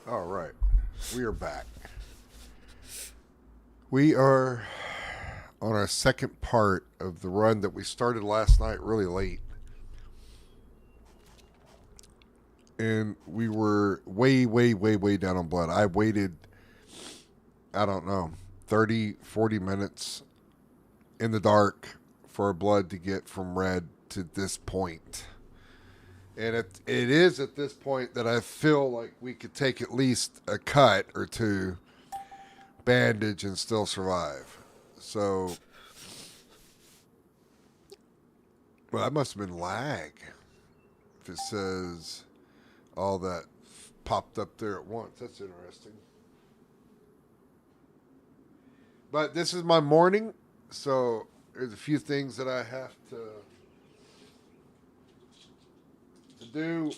All right, we are back. We are on our second part of the run that we started last night really late. And we were way down on blood. I waited, I don't know, 30, 40 minutes in the dark for our blood to get from red to this point. And it is at this point that I feel like we could take at least a cut or two, bandage, and still survive. So, well, that must have been lag. If it says all that popped up there at once, that's interesting. But this is my morning, so there's a few things that I have to do,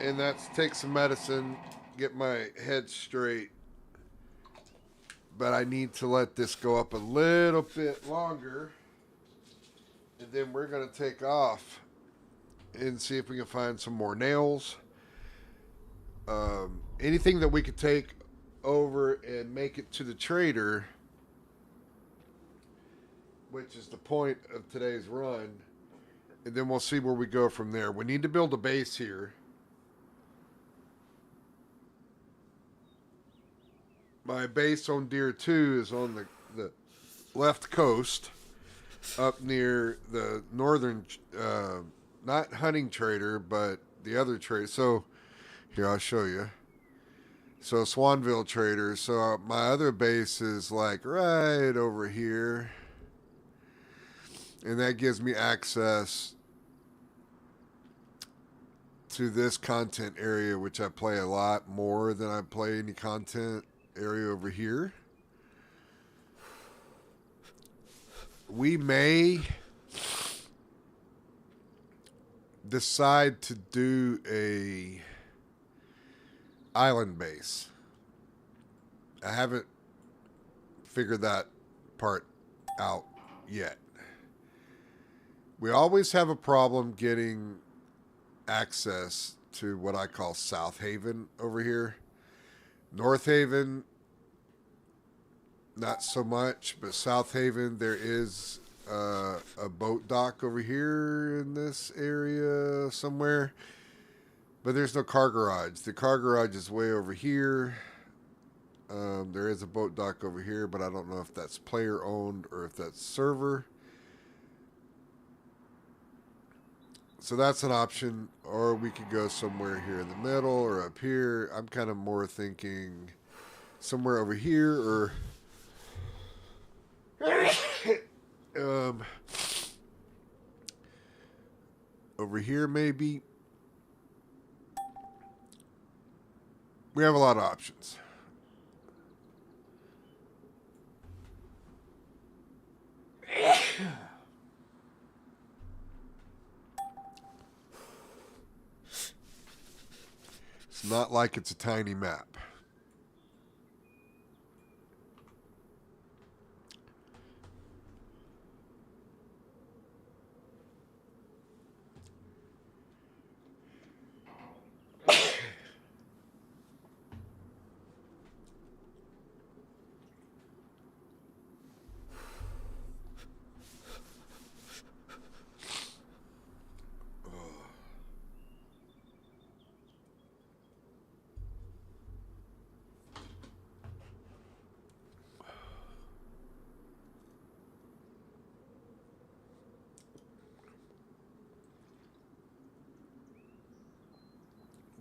and that's take some medicine, get my head straight. But I need to let this go up a little bit longer, and then we're going to take off and see if we can find some more nails. Anything that we could take over and make it to the trader, which is the point of today's run, and then we'll see where we go from there. We need to build a base here. My base on Deer 2 is on the left coast, up near the northern, not hunting trader, but the other trader. So, here, I'll show you. So, Swanville trader. So, my other base is like right over here. And that gives me access to this content area, which I play a lot more than I play any content area over here. We may decide to do a island base. I haven't figured that part out yet. We always have a problem getting access to what I call South Haven over here. North Haven, not so much, but South Haven, there is a boat dock over here in this area somewhere, but there's no car garage. The car garage is way over here. There is a boat dock over here, but I don't know if that's player owned or if that's server. So that's an option, or we could go somewhere here in the middle or up here. I'm kind of more thinking somewhere over here or over here maybe. We have a lot of options. It's not like it's a tiny map.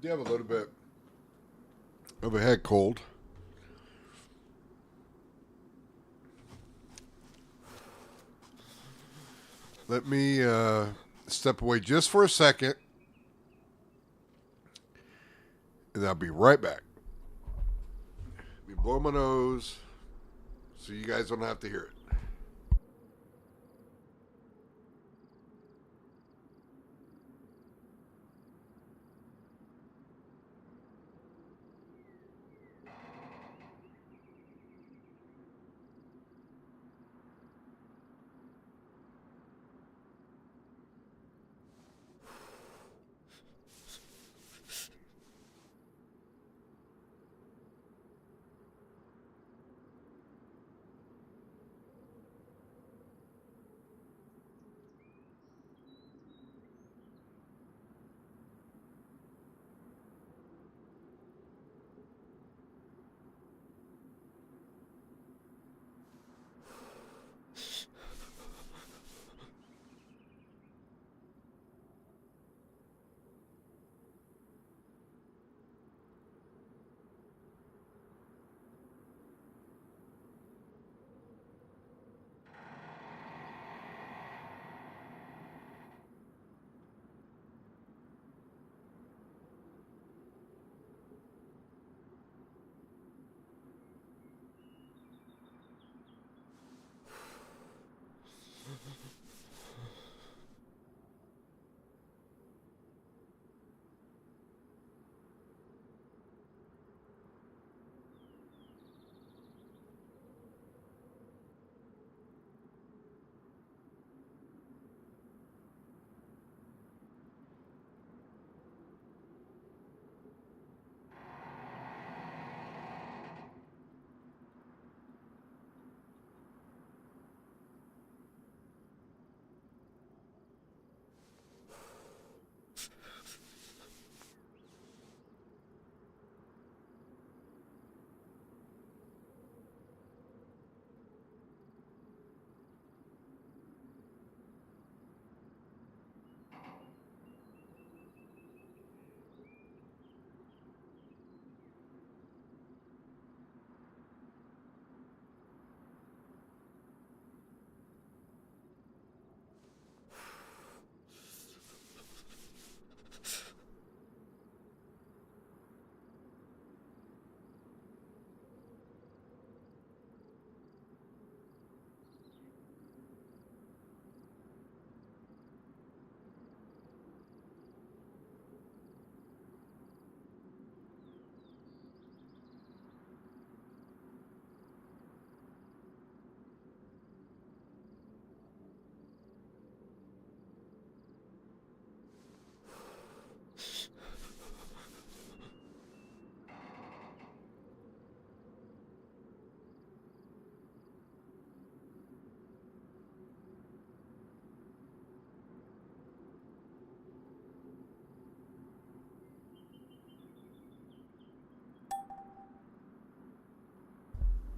Do have a little bit of a head cold. Let me step away just for a second, and I'll be right back. Let me blow my nose so you guys don't have to hear it.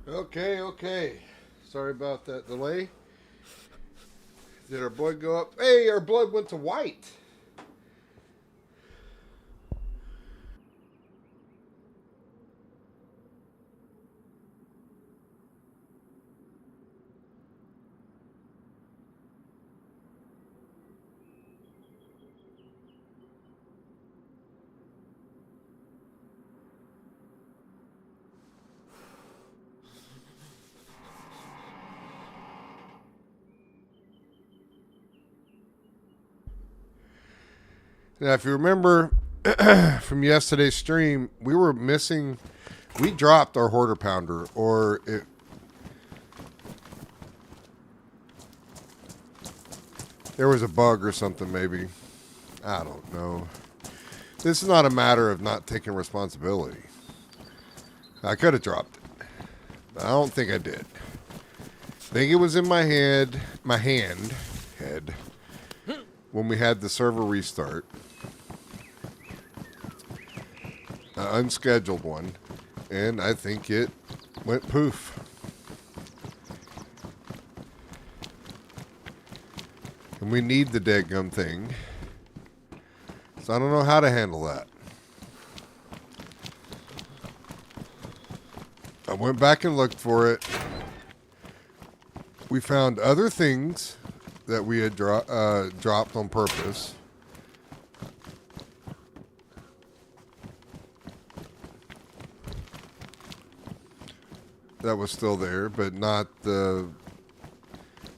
Okay, okay. Sorry about that delay. Did our blood go up? Hey, our blood went to white. Now, if you remember from yesterday's stream, we were missing. We dropped our hoarder pounder, or there was a bug or something, maybe. I don't know. This is not a matter of not taking responsibility. I could have dropped it. But I don't think I did. I think it was in my head, head, when we had the server restart. An unscheduled one. And I think it went poof. And we need the deadgum thing. So I don't know how to handle that. I went back and looked for it. We found other things that we had dropped on purpose. That was still there, but not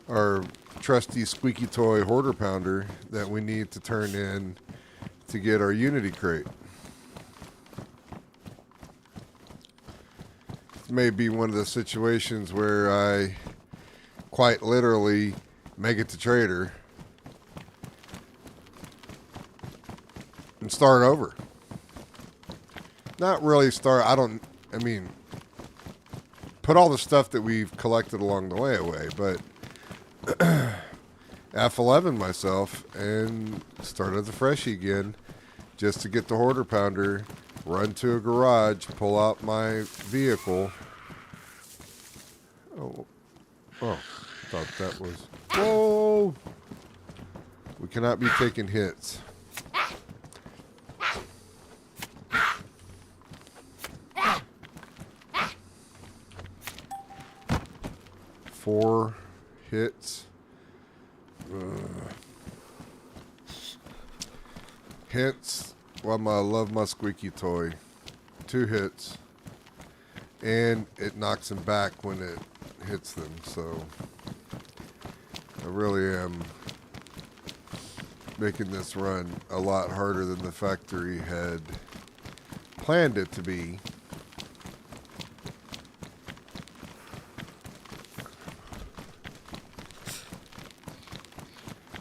our trusty squeaky toy hoarder pounder that we need to turn in to get our Unity crate. This may be one of the situations where I quite literally make it to trader and start over. Not really start, I mean, put all the stuff that we've collected along the way away, but F11 myself and start at the freshie again just to get the hoarder pounder, run to a garage, pull out my vehicle. Oh, thought that was, whoa, we cannot be taking hits. Four hits. Hence why I love my squeaky toy. 2 hits. And it knocks them back when it hits them. So I really am making this run a lot harder than the factory had planned it to be.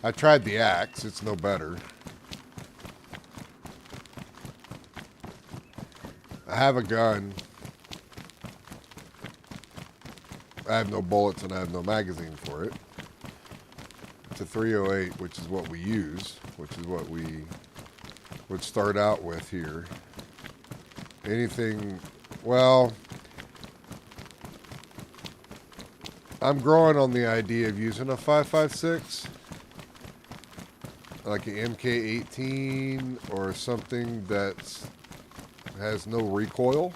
I tried the axe. It's no better. I have a gun. I have no bullets and I have no magazine for it. It's a 308, which is what we use, which is what we would start out with here. Anything, well, I'm growing on the idea of using a 5.56, like an MK18 or something that has no recoil.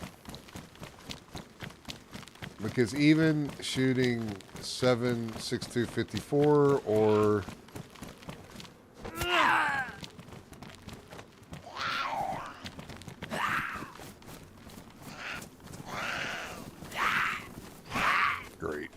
Because even shooting 7.62 or great.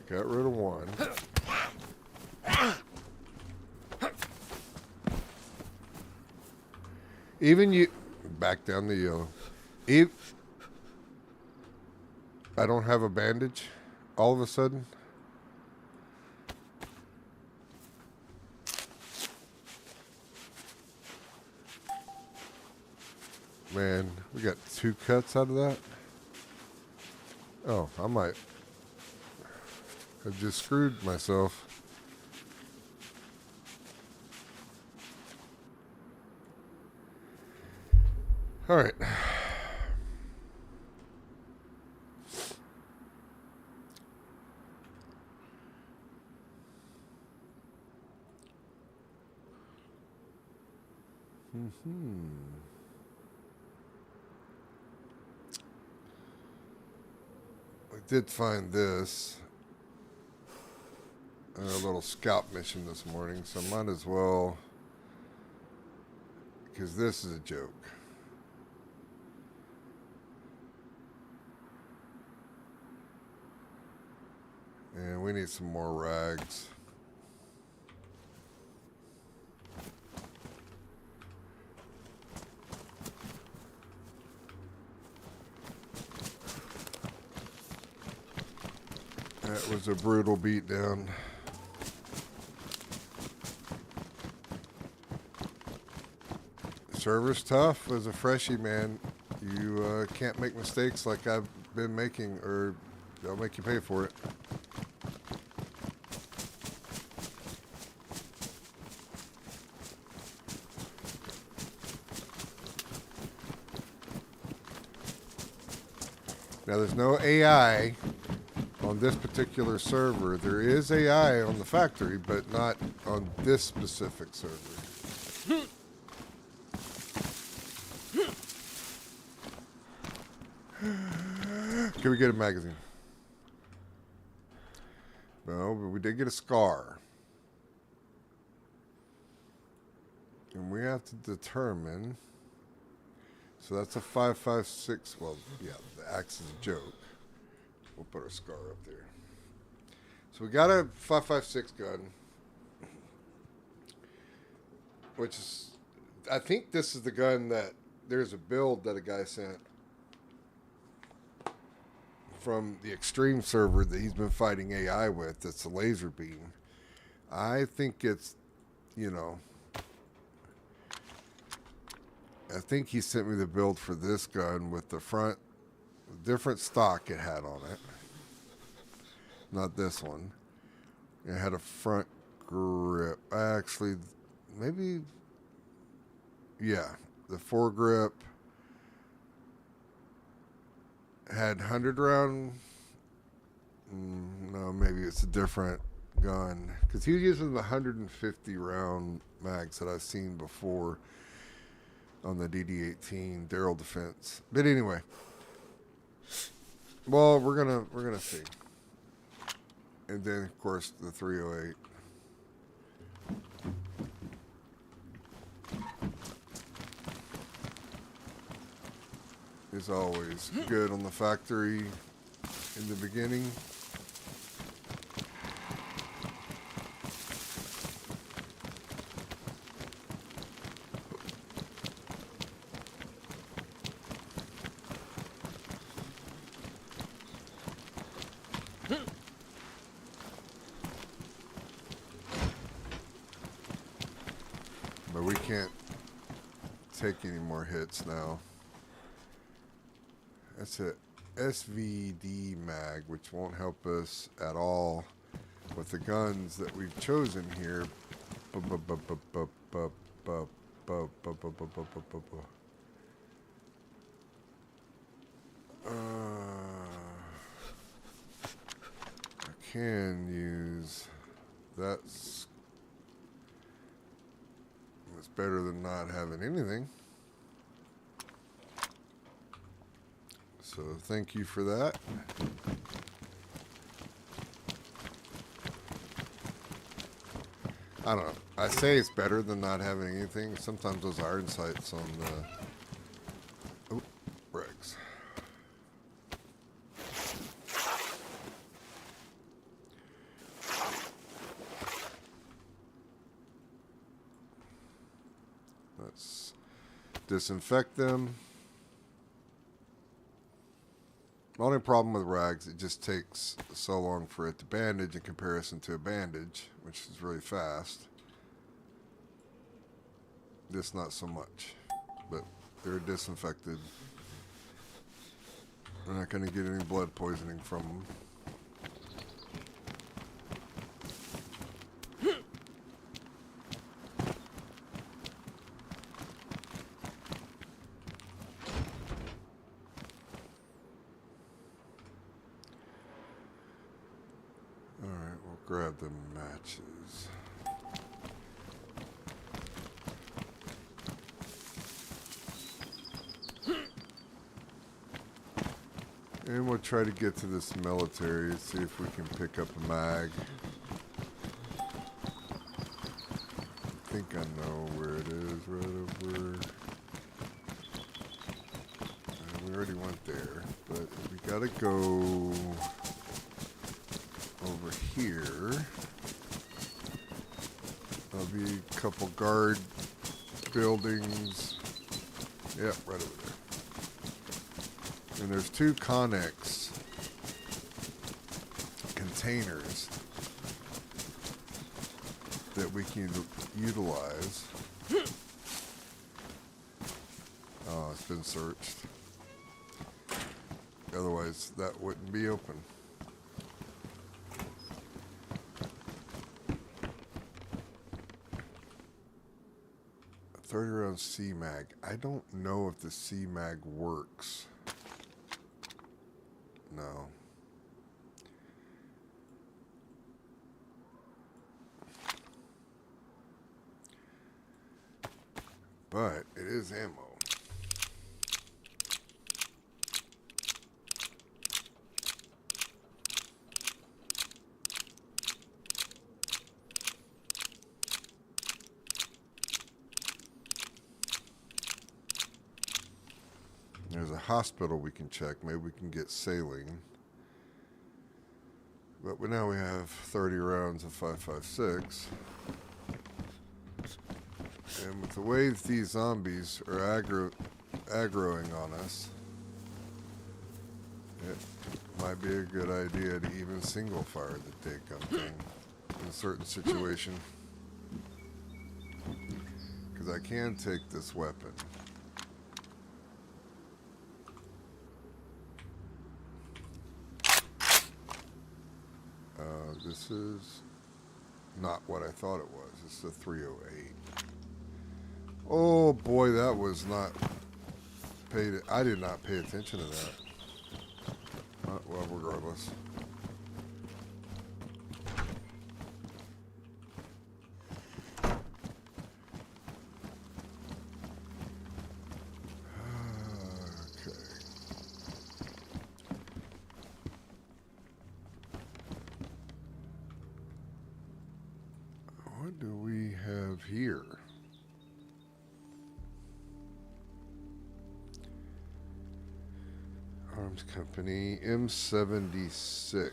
Got rid of one. Even you back down the yellow. If I don't have a bandage, all of a sudden. Man, we got 2 cuts out of that. Oh, I might have just screwed myself. All right. I did find this. A little scout mission this morning, so might as well, because this is a joke. And we need some more rags. That was a brutal beatdown. Server's tough as a freshie, man. You can't make mistakes like I've been making, or they'll make you pay for it. Now, there's no AI on this particular server. There is AI on the factory, but not on this specific server. Can we get a magazine? No, but we did get a scar. And we have to determine. So that's a 5.56. Well, yeah, the axe is a joke. We'll put our scar up there. So we got a 5.56 gun. Which is, I think this is the gun that, there's a build that a guy sent from the Extreme server that he's been fighting AI with. That's a laser beam. I think it's, you know, I think he sent me the build for this gun with the front, different stock it had on it. Not this one. It had a front grip. Actually, maybe, yeah, the foregrip had 100 round. No, maybe it's a different gun, because he was using the 150 round mags that I've seen before on the DD18 Daryl Defense. But anyway, well, we're gonna see. And then of course the 308. Is always good on the factory in the beginning. But we can't take any more hits now. That's a SVD mag, which won't help us at all with the guns that we've chosen here. I can use that's better than not having anything. So thank you for that. I don't know. I say it's better than not having anything. Sometimes those iron sights on the bricks. Let's disinfect them. The only problem with rags, it just takes so long for it to bandage in comparison to a bandage, which is really fast. This not so much, but They're disinfected. We're not going to get any blood poisoning from them. Alright, we'll grab the matches. And we'll try to get to this military and see if we can pick up a mag. I think I know where it is, right over. We already went there, but we gotta go over here. There'll be a couple guard buildings. Yep, right over there. And there's 2 Connex containers that we can utilize. Oh, it's been searched. Otherwise, that wouldn't be open. 30 round C-Mag. I don't know if the C-Mag works. No. But it is ammo. There's a hospital we can check. Maybe we can get saline. But now we have 30 rounds of 5.56. And with the way that these zombies are aggroing on us, it might be a good idea to even single fire the dig-gun thing in a certain situation. Because I can take this weapon. This is not what I thought it was. It's a 308. Oh boy, that was not paid. I did not pay attention to that. Well, regardless. What do we have here? Arms Company, M76.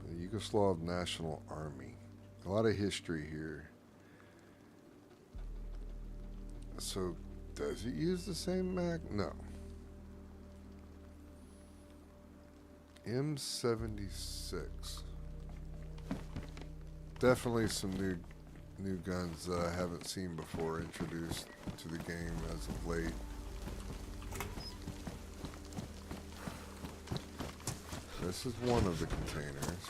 The Yugoslav National Army. A lot of history here. So, does it use the same mag? No. M76. Definitely some new guns that I haven't seen before introduced to the game as of late. This is one of the containers.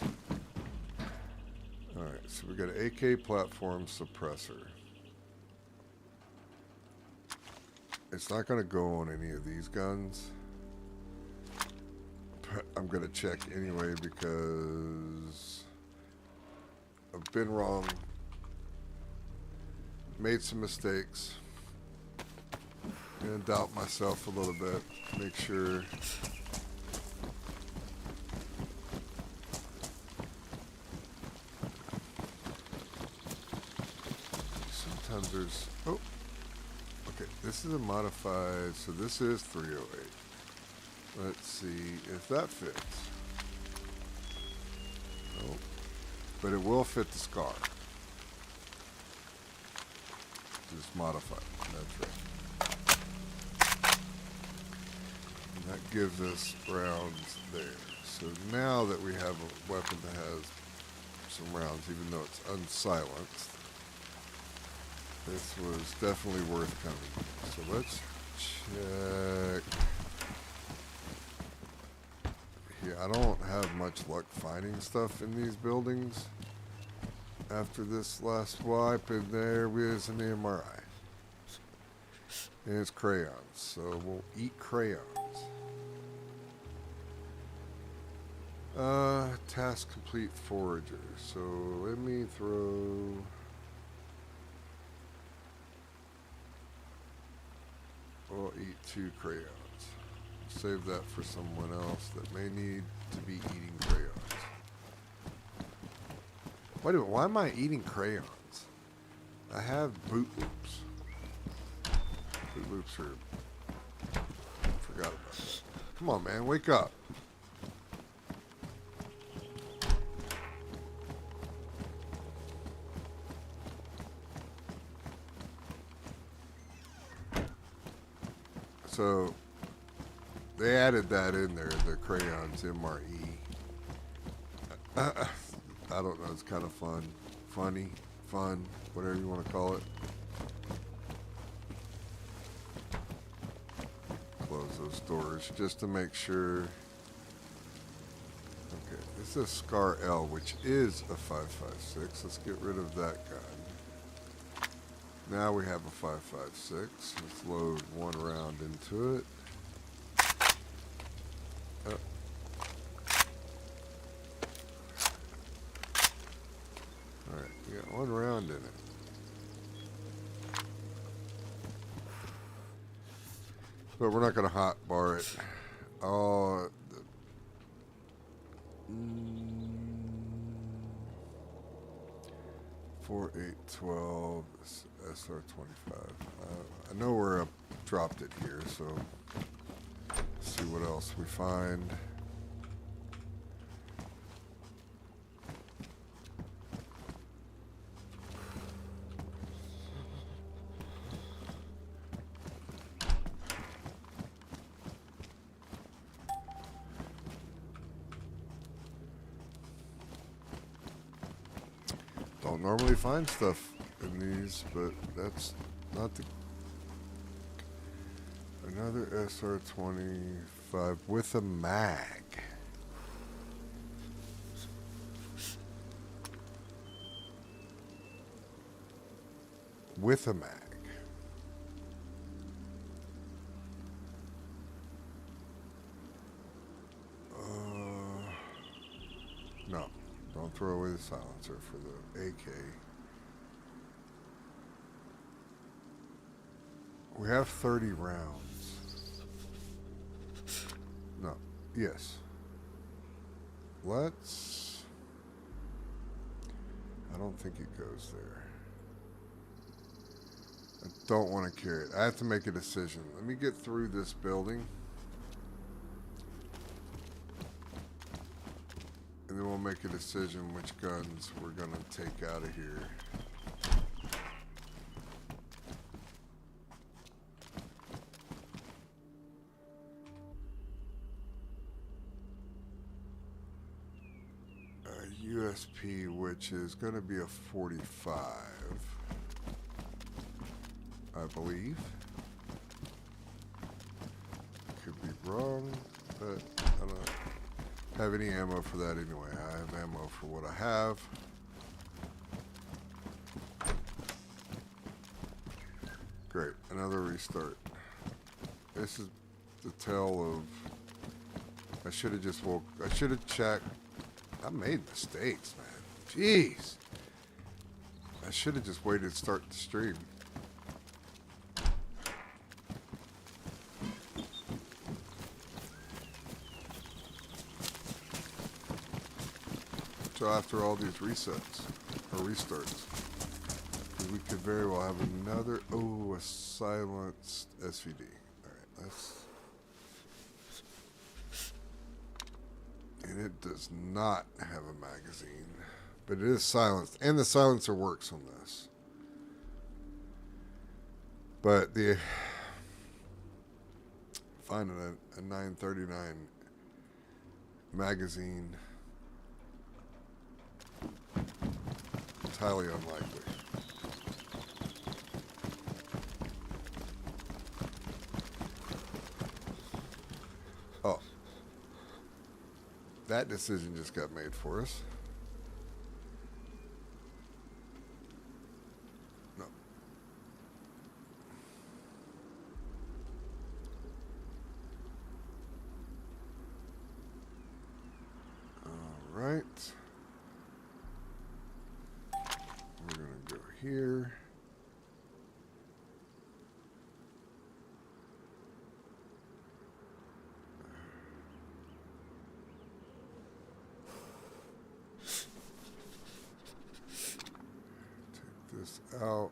Alright, so we got an AK platform suppressor. It's not going to go on any of these guns. I'm going to check anyway because I've been wrong, made some mistakes, and doubt myself a little bit, make sure sometimes there's, oh, okay, this is a modified, so this is 308. Let's see if that fits. Nope. But it will fit the SCAR. Just modify it. That's right. And that gives us rounds there. So now that we have a weapon that has some rounds, even though it's unsilenced, This was definitely worth coming. So let's check. Yeah, I don't have much luck finding stuff in these buildings. After this last swipe, and there is an MRI. And it's crayons, so we'll eat crayons. Task complete forager. So let me throw. We'll eat 2 crayons. Save that for someone else that may need to be eating crayons. Wait a minute, why am I eating crayons? I have boot loops. Boot loops are... Forgot about that. Come on, man, wake up. So, they added that in there, the crayons, MRE. I don't know, it's kind of fun. Funny, fun, whatever you want to call it. Close those doors just to make sure. Okay, this is Scar L, which is a 5.56. Let's get rid of that gun. Now we have a 5.56. Let's load 1 round into it. Alright, we got 1 round in it. But we're not going to hotbar it. Oh, 4, 8, 12, SR25. I know where I dropped it here, so let's see what else we find. Don't normally find stuff in these, but that's not the... Another SR25 with a mag. With a mag. No. Don't throw away the silencer for the AK. We have 30 rounds. No. Yes. Let's... I don't think it goes there. I don't want to carry it. I have to make a decision. Let me get through this building. And then we'll make a decision which guns we're going to take out of here. USP, which is going to be a 45, I believe. Could be wrong, but I don't have any ammo for that anyway. I have ammo for what I have. Great, another restart. This is the tale of... I should have just woke... I should have checked. I made mistakes, man. Jeez. I should have just waited to start the stream. So after all these resets, or restarts, we could very well have another... Oh, a silenced SVD. Alright, let's... And it does not have a magazine, but it is silenced, and the silencer works on this. But the finding a 939 magazine is highly unlikely. That decision just got made for us. No. All right. We're going to go here. This out,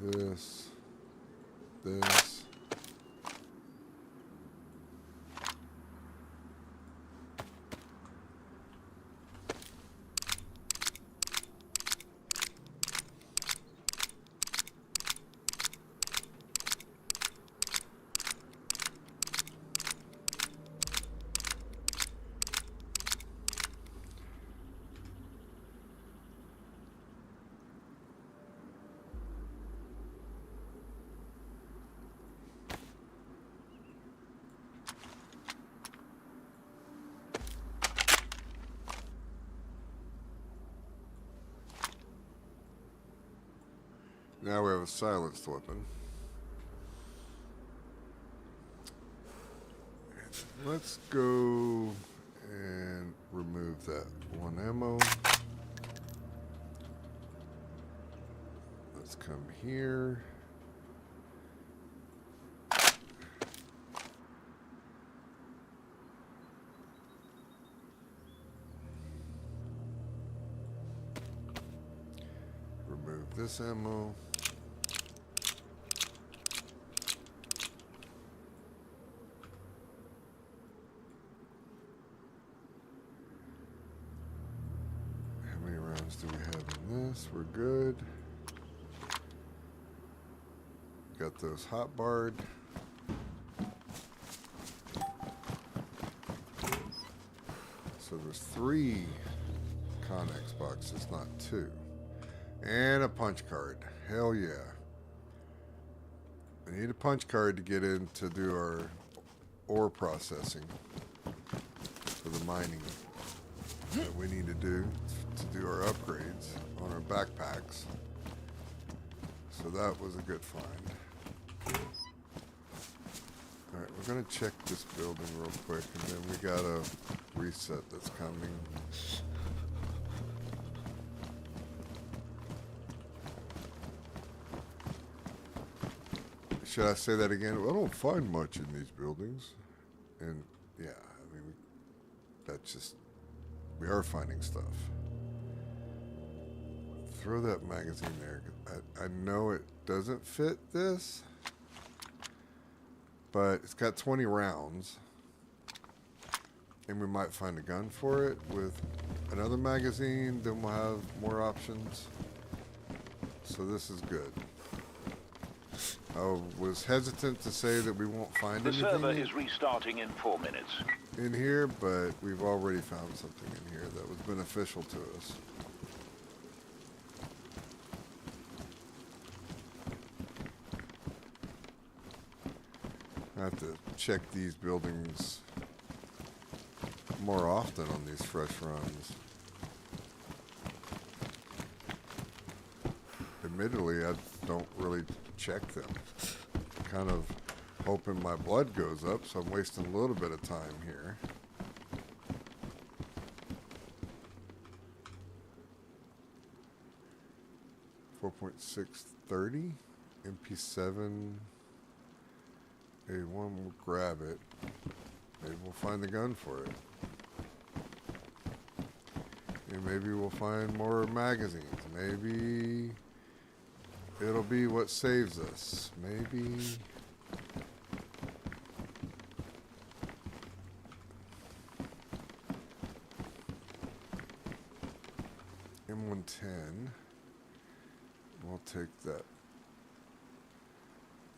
this. Now we have a silenced weapon. Let's go and remove that one ammo. Let's come here. Remove this ammo. Do we have in this? We're good. Got those hot barred. So there's 3 Connex boxes, not 2. And a punch card. Hell yeah. We need a punch card to get in to do our ore processing for the mining that we need to do our upgrades on our backpacks. So that was a good find. Alright, we're going to check this building real quick, and then we got a reset that's coming. Should I say that again? Well, I don't find much in these buildings. And yeah, I mean, that's just, we are finding stuff. Throw that magazine there. I know it doesn't fit this, but it's got 20 rounds, and we might find a gun for it with another magazine. Then we'll have more options. So this is good. I was hesitant to say that we won't find anything. The server is restarting in 4 minutes. In here, but we've already found something in here that was beneficial to us. I have to check these buildings more often on these fresh runs. Admittedly, I don't really check them. Kind of hoping my blood goes up, so I'm wasting a little bit of time here. .630 MP7 A1. We'll grab it. Maybe we'll find the gun for it. And maybe we'll find more magazines. Maybe it'll be what saves us. Maybe. M110. We'll take that.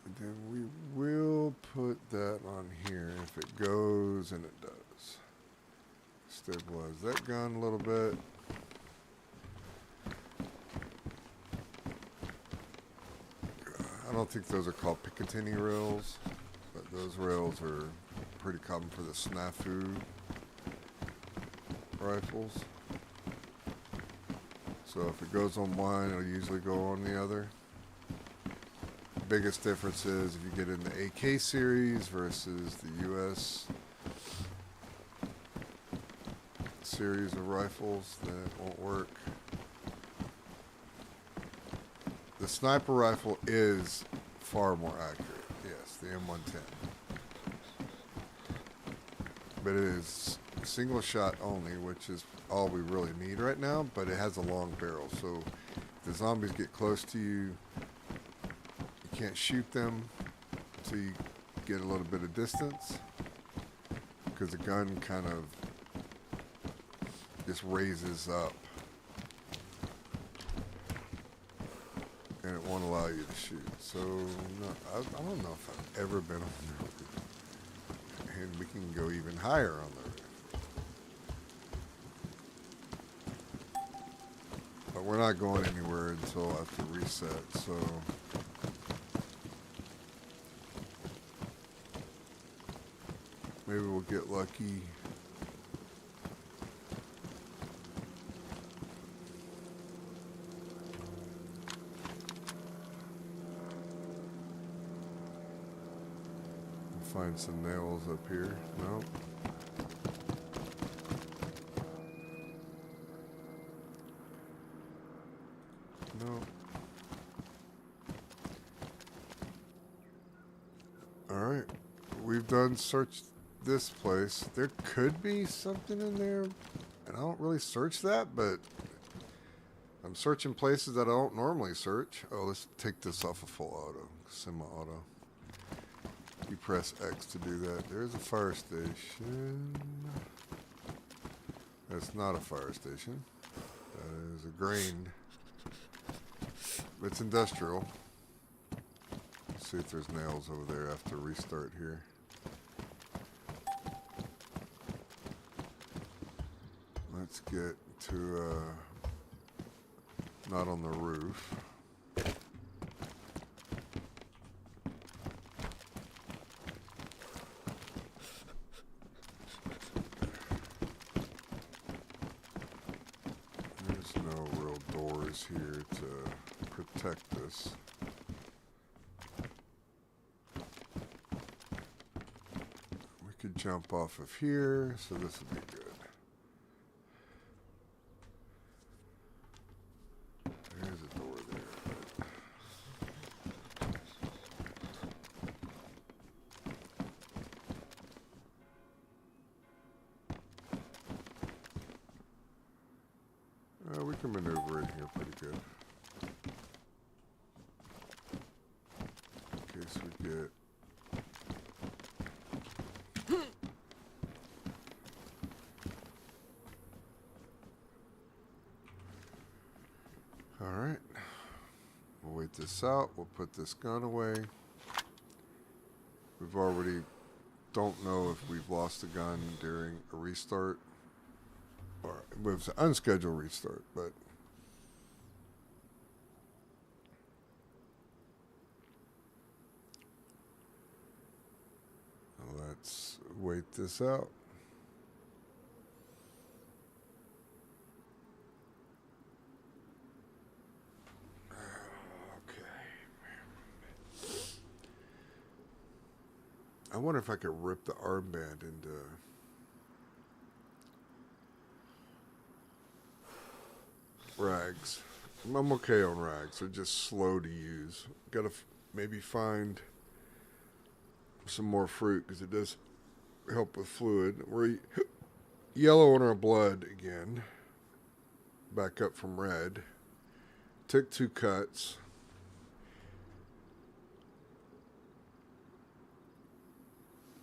And then we will put that on here if it goes, and it does. Stabilize that gun a little bit. I don't think those are called Picatinny rails, but those rails are pretty common for the snafu rifles. So if it goes on one, it'll usually go on the other. The biggest difference is if you get in the AK series versus the US series of rifles, then it won't work. The sniper rifle is far more accurate. Yes, the M110. But it is single shot only, which is all we really need right now, but it has a long barrel. So if the zombies get close to you, you can't shoot them until you get a little bit of distance, because the gun kind of just raises up and it won't allow you to shoot. So no, I don't know if I've ever been on the roof, and we can go even higher on the roof. But we're not going anywhere until after reset, so maybe we'll get lucky. Find some nails up here. No. No. Alright. We've done searched this place. There could be something in there, and I don't really search that, but I'm searching places that I don't normally search. Oh, let's take this off of full auto. Semi-auto. You press X to do that. There's a fire station. That's not a fire station. That is a grain. It's industrial. Let's see if there's nails over there after restart here. Let's get to, not on the roof. Here to protect us. We could jump off of here, so this would be good. There's a door there. We can maneuver in here pretty good. In case we get... Alright. We'll wait this out. We'll put this gun away. We've already... Don't know if we've lost the gun during a restart. Or it was an unscheduled restart, but let's wait this out. Okay. I wonder if I could rip the armband into... rags. I'm okay on rags. They're just slow to use. Gotta maybe find some more fruit, because it does help with fluid. We're yellow in our blood again. Back up from red. Took 2 cuts.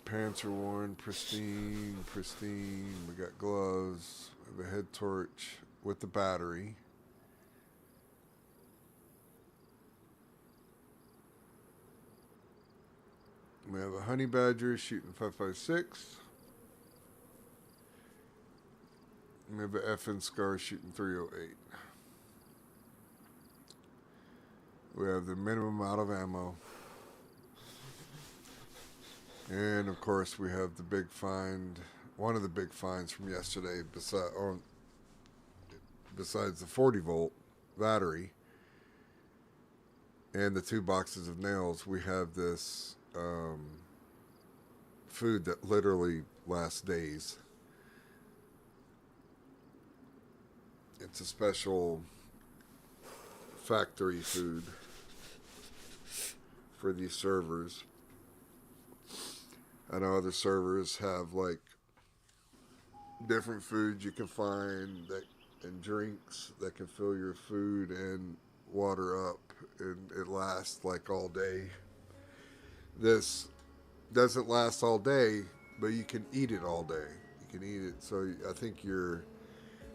Pants are worn, pristine, pristine. We got gloves. We have a head torch with the battery. We have a honey badger shooting 5.56. We have an FN Scar shooting 308. We have the minimum out of ammo. And of course we have the big find one of the big finds from yesterday, besides the 40-volt battery and the 2 boxes of nails, we have this food that literally lasts days. It's a special factory food for these servers. I know other servers have like different foods you can find that and drinks that can fill your food and water up, and it lasts like all day. This doesn't last all day, but you can eat it all day. You can eat it, so I think your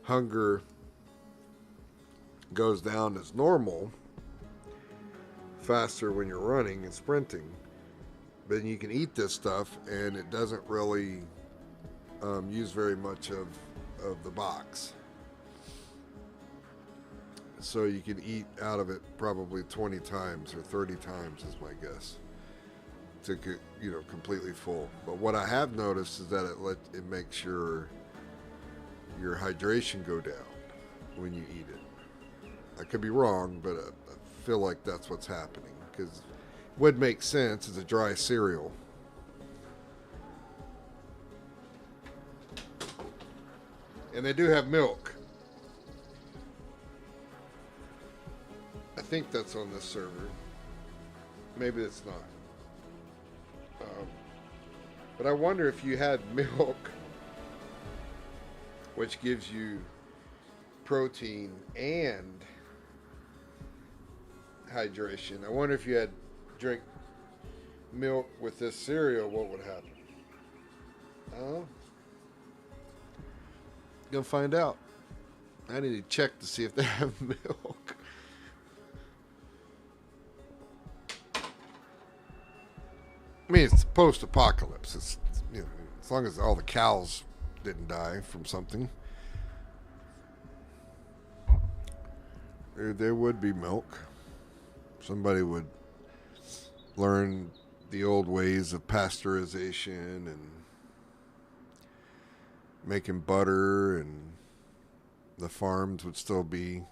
hunger goes down as normal faster when you're running and sprinting. But you can eat this stuff, and it doesn't really use very much of the box. So you can eat out of it probably 20 times or 30 times is my guess to get, completely full. But what I have noticed is that it makes your hydration go down when you eat it. I could be wrong, but I feel like that's what's happening, because it would make sense as a dry cereal. And they do have milk. I think that's on this server. Maybe it's not. But I wonder if you had milk, which gives you protein and hydration. I wonder if you had drink milk with this cereal, what would happen? Gonna find out. I need to check to see if they have milk. I mean, it's post-apocalypse. It's as long as all the cows didn't die from something, there would be milk. Somebody would learn the old ways of pasteurization and making butter, and the farms would still be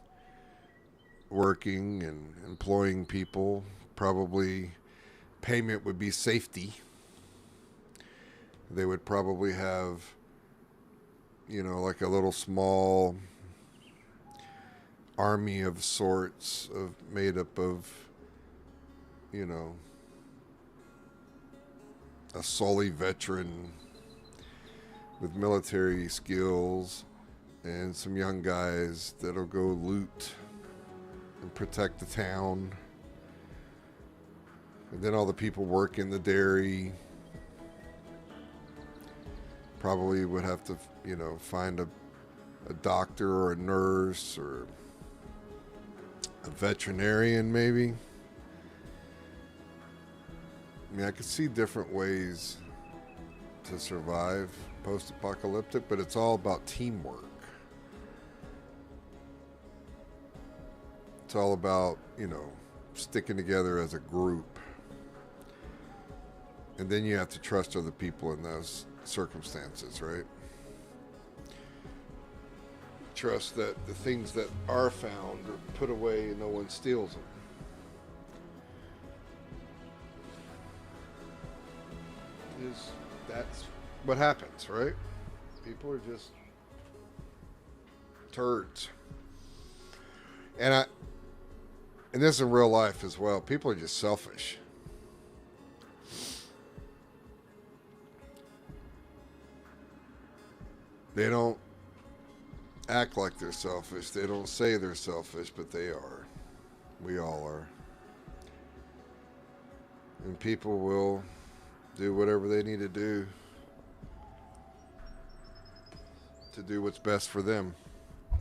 working and employing people. Probably payment would be safety. They would probably have, like a little small army of sorts made up of, a Sully veteran with military skills and some young guys that'll go loot and protect the town. And then all the people work in the dairy probably would have to, find a doctor or a nurse or a veterinarian maybe. I mean, I could see different ways to survive post-apocalyptic, but it's all about teamwork. It's all about, sticking together as a group. And then you have to trust other people in those circumstances, right? Trust that the things that are found are put away and no one steals them. That's what happens, right? People are just turds. And this is in real life as well. People are just selfish. They don't act like they're selfish. They don't say they're selfish, but they are. We all are. And people will do whatever they need to do what's best for them,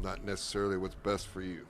not necessarily what's best for you.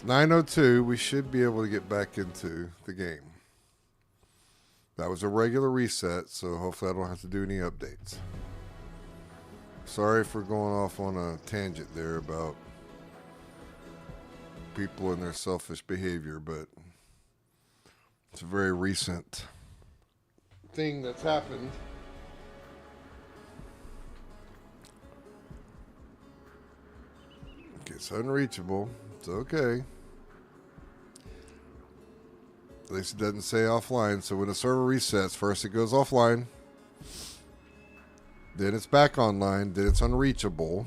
9:02. We should be able to get back into the game. That was a regular reset, so hopefully I don't have to do any updates. Sorry for going off on a tangent there about people and their selfish behavior, but it's a very recent thing that's happened. It's unreachable. It's okay. At least it doesn't say offline. So when a server resets, first it goes offline, then it's back online, then it's unreachable,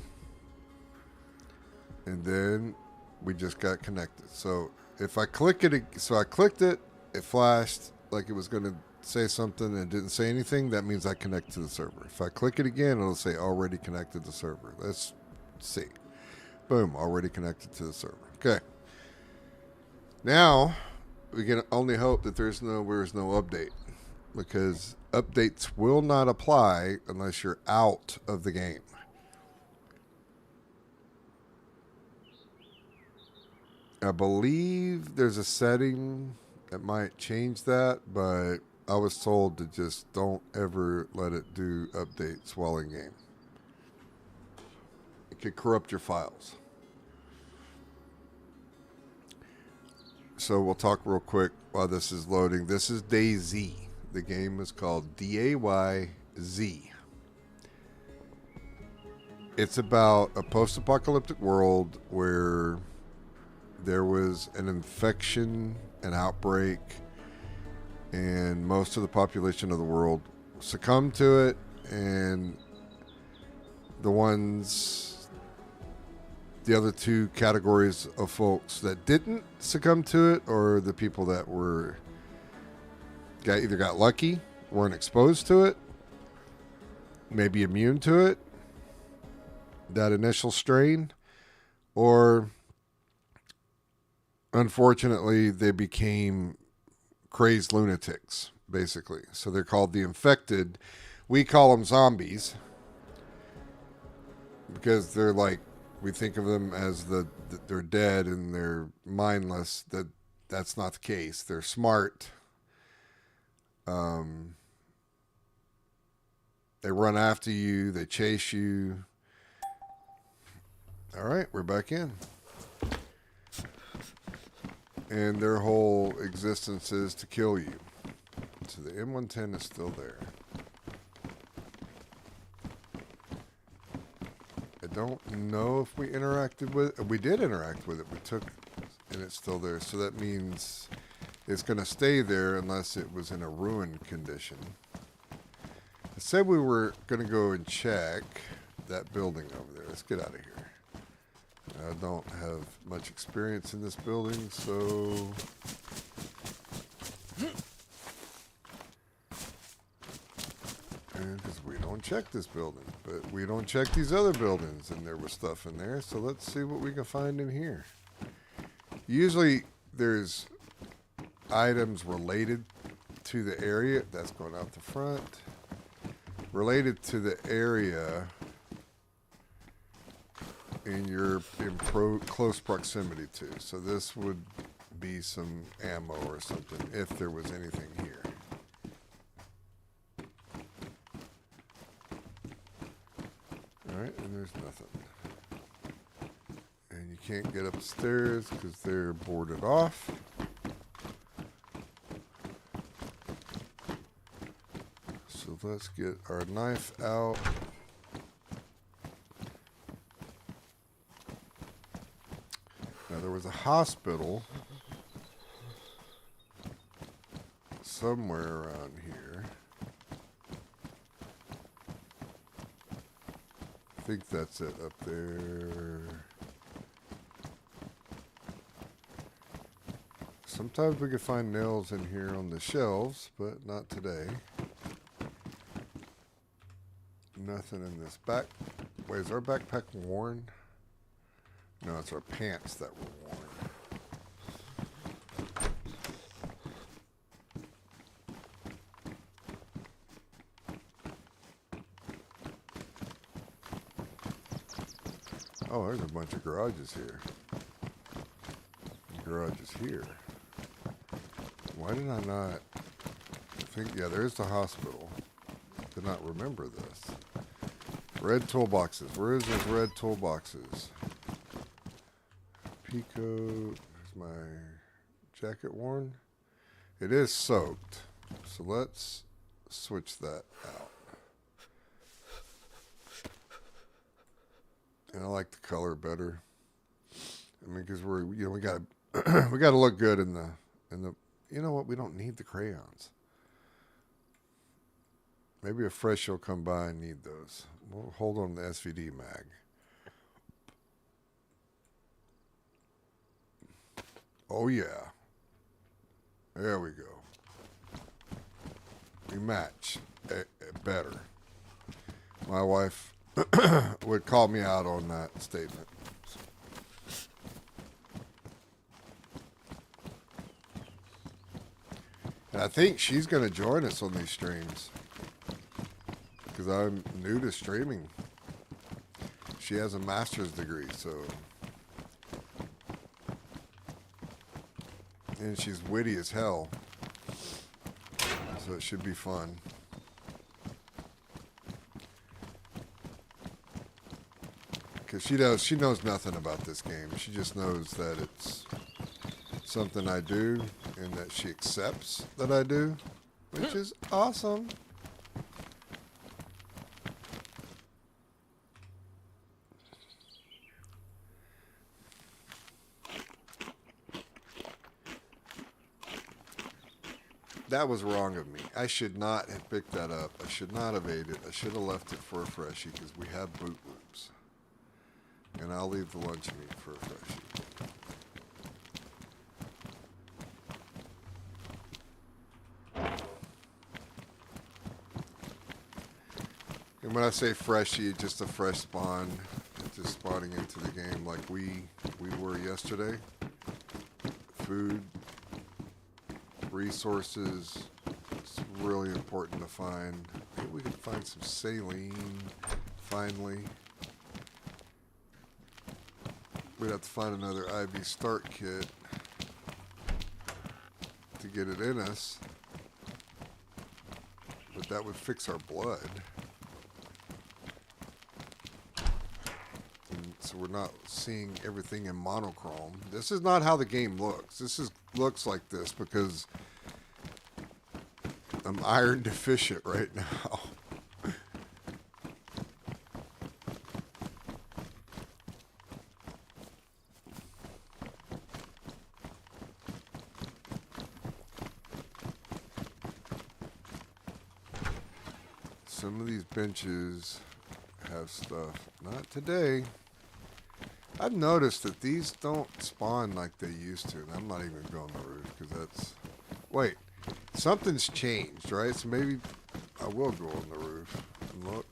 and then we just got connected. So if I click it, so I clicked it, it flashed like it was going to say something and it didn't say anything. That means I connect to the server. If I click it again, it'll say already connected to the server. Let's see. Boom, already connected to the server. Okay. Now we can only hope that there's no update, because updates will not apply unless you're out of the game. I believe there's a setting that might change that, but I was told to just don't ever let it do updates while in game. It could corrupt your files. So we'll talk real quick while this is loading. This is DayZ. The game is called DayZ. It's about a post-apocalyptic world where there was an infection, an outbreak, and most of the population of the world succumbed to it, and the other two categories of folks that didn't succumb to it, or the people that either got lucky, weren't exposed to it, maybe immune to it, that initial strain, or unfortunately they became crazed lunatics, basically. So they're called the infected. We call them zombies because they're like, we think of them as they're dead and they're mindless. That's not the case. They're smart. They run after you. They chase you. All right, we're back in. And their whole existence is to kill you. So the M110 is still there. I don't know if we interacted with it. We did interact with it. We took, and it's still there. So that means it's going to stay there unless it was in a ruined condition. I said we were going to go and check that building over there. Let's get out of here. I don't have much experience in this building, so... Because we don't check this building, but we don't check these other buildings, and there was stuff in there, so let's see what we can find in here. Usually there's items related to the area. That's going out the front. Related to the area and you're in close proximity to. So this would be some ammo or something if there was anything here. Alright, and there's nothing. And you can't get upstairs because they're boarded off. So let's get our knife out. Now there was a hospital somewhere around here. I think that's it up there. Sometimes we can find nails in here on the shelves, but not today. Nothing in this back. Wait, is our backpack worn? No, it's our pants that were worn. Oh, there's a bunch of garages here. garage is here. Why did I not think? Yeah, there's the hospital. Did not remember this. Red toolboxes. Where is those red toolboxes? Pico. Is my jacket worn? It is soaked. So let's switch that out. And I like the color better. I mean, because we're, you know, we got we got to look good in the. You know what? We don't need the crayons. Maybe a fresh will come by and need those. We'll hold on to the SVD mag. Oh yeah. There we go. We match better. My wife would call me out on that statement. And I think she's going to join us on these streams because I'm new to streaming. She has a master's degree, so. And she's witty as hell. So it should be fun. Because she knows nothing about this game. She just knows that it's something I do and that she accepts that I do, which is awesome. That was wrong of me. I should not have picked that up. I should not have ate it. I should have left it for a freshie because we have Boot Loops. And I'll leave the lunch meat for a freshie. And when I say freshie, just a fresh spawn, just spawning into the game like we were yesterday. Food, resources, it's really important to find. Maybe we can find some saline, finally. We'd have to find another IV start kit to get it in us. But that would fix our blood. So we're not seeing everything in monochrome. This is not how the game looks. Looks like this because I'm iron deficient right now. Some of these benches have stuff. Not today. I've noticed that these don't spawn like they used to, and I'm not even going to go on the roof because that's... Wait, something's changed, right? So maybe I will go on the roof and look.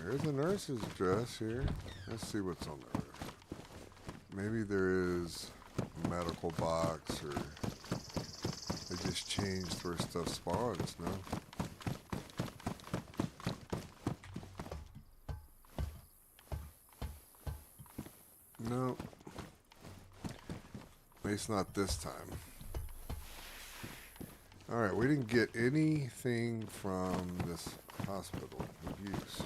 There's a nurse's dress here. Let's see what's on the roof. Maybe there is a medical box, or they just changed where stuff spawns, no? No. At least not this time. Alright, we didn't get anything from this hospital of use.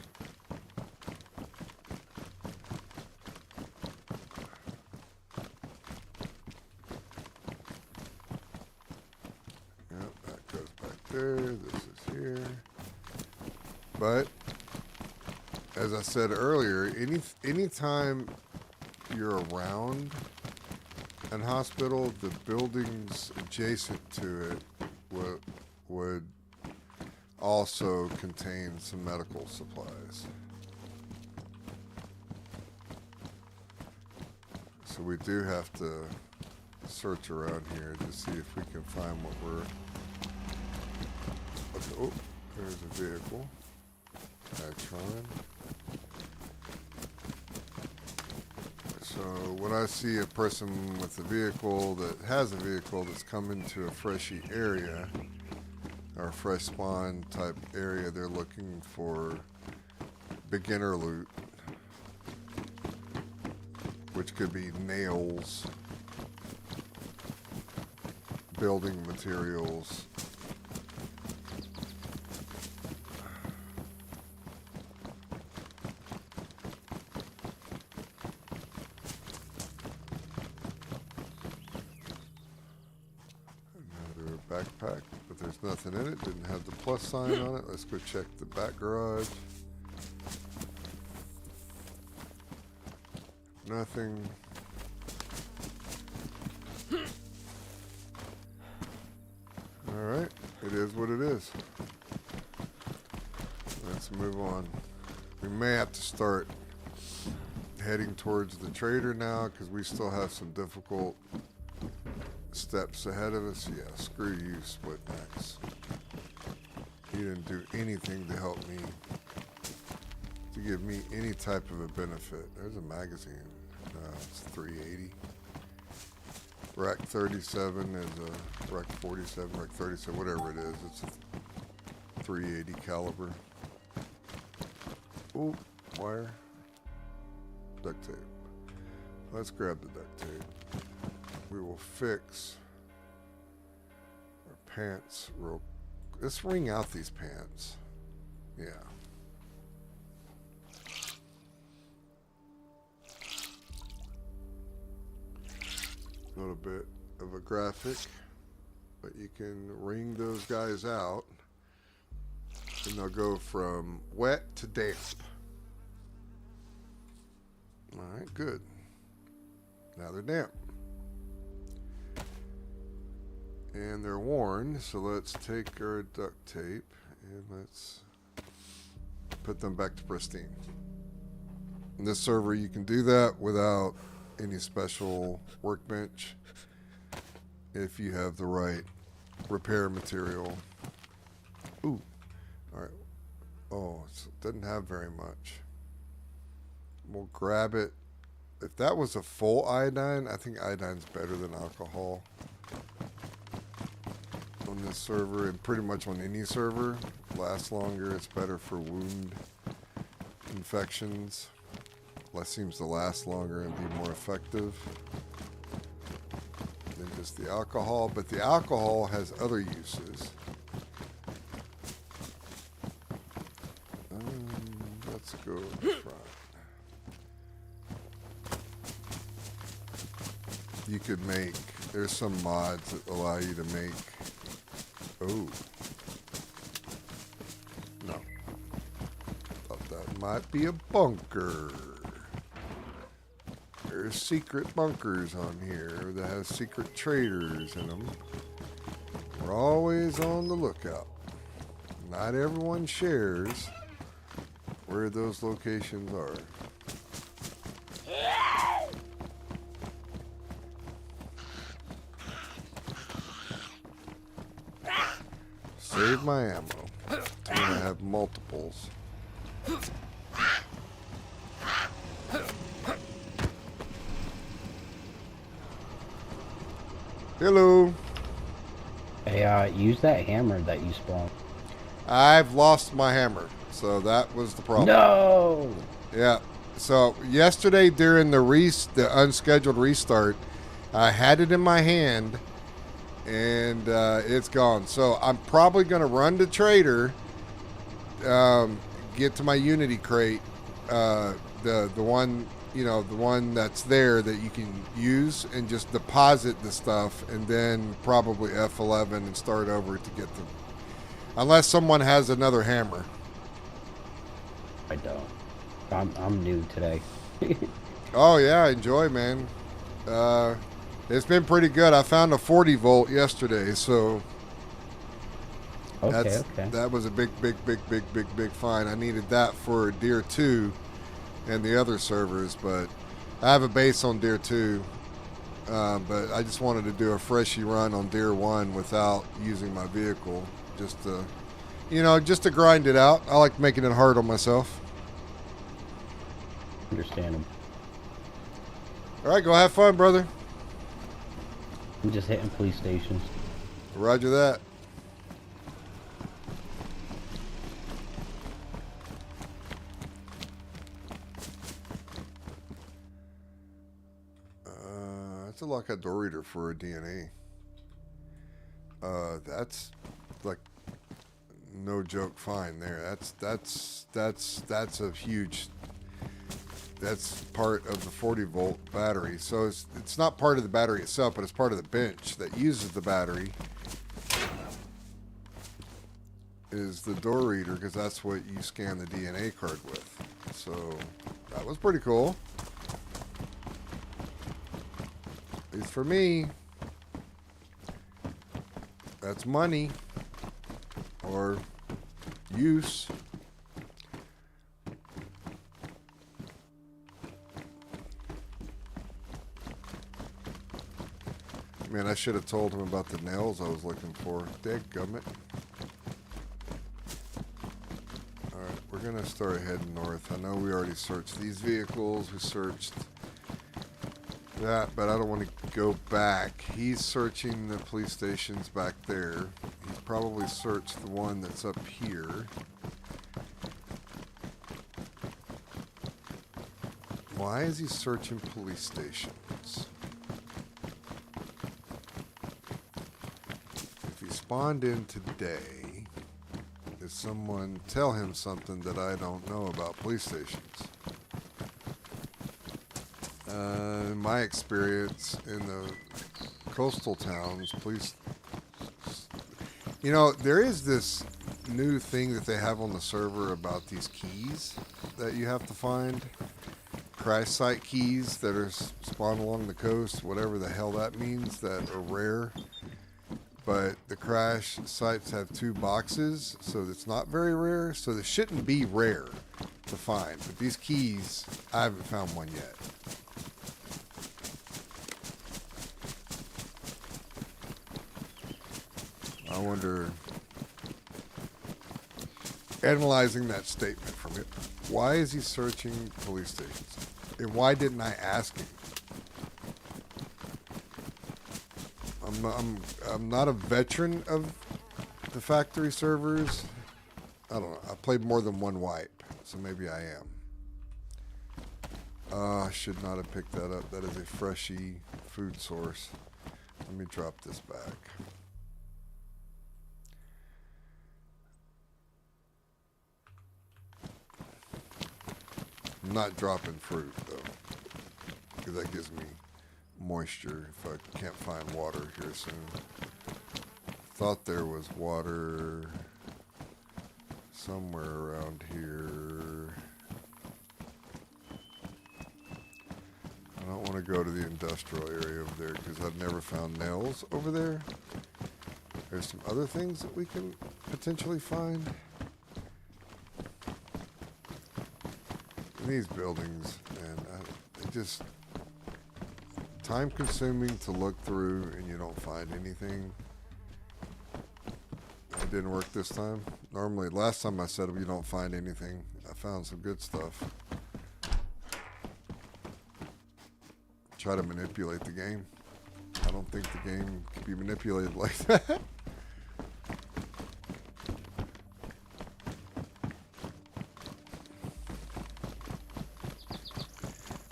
Yep, that goes back there. This is here. But, as I said earlier, anytime you're around an hospital, the buildings adjacent to it would also contain some medical supplies. So we do have to search around here to see if we can find what we're... Oh, there's a vehicle. Tron. So when I see a person with a vehicle that has a vehicle that's coming to a freshy area, or a fresh spawn type area, they're looking for beginner loot, which could be nails, building materials. Another backpack, but there's nothing in it. Didn't have the plus sign on it. Let's go check the back garage. Nothing. Alright, it is what it is. Let's move on. We may have to start heading towards the trader now because we still have some difficult steps ahead of us. Yeah, screw you, Split Max. You didn't do anything to help me, to give me any type of a benefit. There's a magazine. It's 380. Rack 37 is a Rack 47, Rack 37, whatever it is. It's a 380 caliber. Ooh, wire. Duct tape. Let's grab the duct tape. We will fix our pants real. Let's wring out these pants. Yeah. A little bit of a graphic, but you can wring those guys out and they'll go from wet to damp. Alright, good. Now they're damp. And they're worn, so let's take our duct tape and let's put them back to pristine. In this server you can do that without any special workbench if you have the right repair material. Ooh, all right. Oh, it doesn't have very much. We'll grab it. If that was a full iodine, I think iodine's better than alcohol on this server, and pretty much on any server. Lasts longer. It's better for wound infections. Less seems to last longer and be more effective than just the alcohol, but the alcohol has other uses. Let's go in the front. You could make, there's some mods that allow you to make, oh, no, thought that might be a bunker. There's secret bunkers on here that have secret traders in them. We're always on the lookout. Not everyone shares where those locations are. Save my ammo. I'm gonna have multiples. Hello. Hey, use that hammer that you spawned. I've lost my hammer, so that was the problem. No. Yeah. So yesterday during the unscheduled restart, I had it in my hand, and it's gone. So I'm probably gonna run to Trader, get to my Unity crate, the one. You know, the one that's there that you can use, and just deposit the stuff, and then probably F11 and start over to get them. Unless someone has another hammer. I don't. I'm new today. Oh yeah, enjoy, man. It's been pretty good. I found a 40 volt yesterday, so Okay. that was a big find. I needed that for Deer 2 and the other servers, but I have a base on Deer 2, but I just wanted to do a freshy run on Deer 1 without using my vehicle, just to grind it out. I like making it hard on myself. Understandable. All right, go have fun, brother. I'm just hitting police stations. Roger that. to lock that door reader for a DNA. That's like no joke fine there. That's a huge. That's part of the 40-volt battery. So it's not part of the battery itself, but it's part of the bench that uses the battery. Is the door reader, because that's what you scan the DNA card with. So that was pretty cool. At least for me. That's money. Or use. Man, I should have told him about the nails I was looking for. Dadgummit. Alright, we're going to start heading north. I know we already searched these vehicles. We searched that, but I don't want to go back. He's searching the police stations back there. He's probably searched the one that's up here. Why is he searching police stations? If he spawned in today, did someone tell him something that I don't know about police stations? In my experience in the coastal towns, police... You know, there is this new thing that they have on the server about these keys that you have to find. Crash site keys that are spawned along the coast, whatever the hell that means, that are rare. But the crash sites have 2 boxes, so it's not very rare. So they shouldn't be rare to find. But these keys, I haven't found one yet. I wonder, analyzing that statement from it, why is he searching police stations? And why didn't I ask him? I'm not a veteran of the factory servers. I don't know. I played more than one wipe, so maybe I am. I should not have picked that up. That is a freshy food source. Let me drop this back. I'm not dropping fruit, though, because that gives me moisture if I can't find water here soon. Thought there was water somewhere around here. I don't want to go to the industrial area over there because I've never found nails over there. There's some other things that we can potentially find. These buildings, and it just time consuming to look through and you don't find anything. It didn't work this time. Normally, last time I said you don't find anything, I found some good stuff. Try to manipulate the game. I don't think the game can be manipulated like that.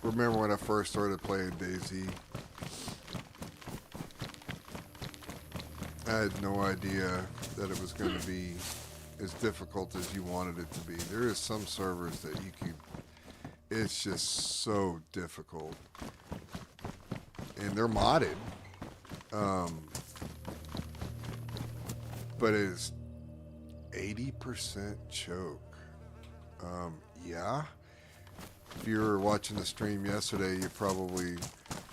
Remember when I first started playing DayZ, I had no idea that it was going to be as difficult as you wanted it to be. There is some servers that you can, it's just so difficult. And they're modded. But it is 80% choke. Yeah. If you were watching the stream yesterday, you probably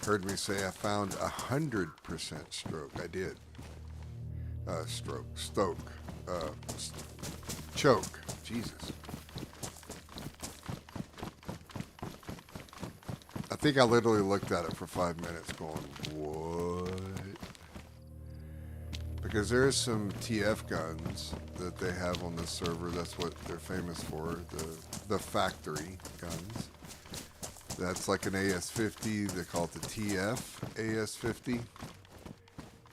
heard me say I found 100% stroke. I did. Choke. Jesus. I think I literally looked at it for 5 minutes going, what? Because there's some TF guns that they have on this server. That's what they're famous for, the factory guns. That's like an AS-50. They call it the TF AS-50.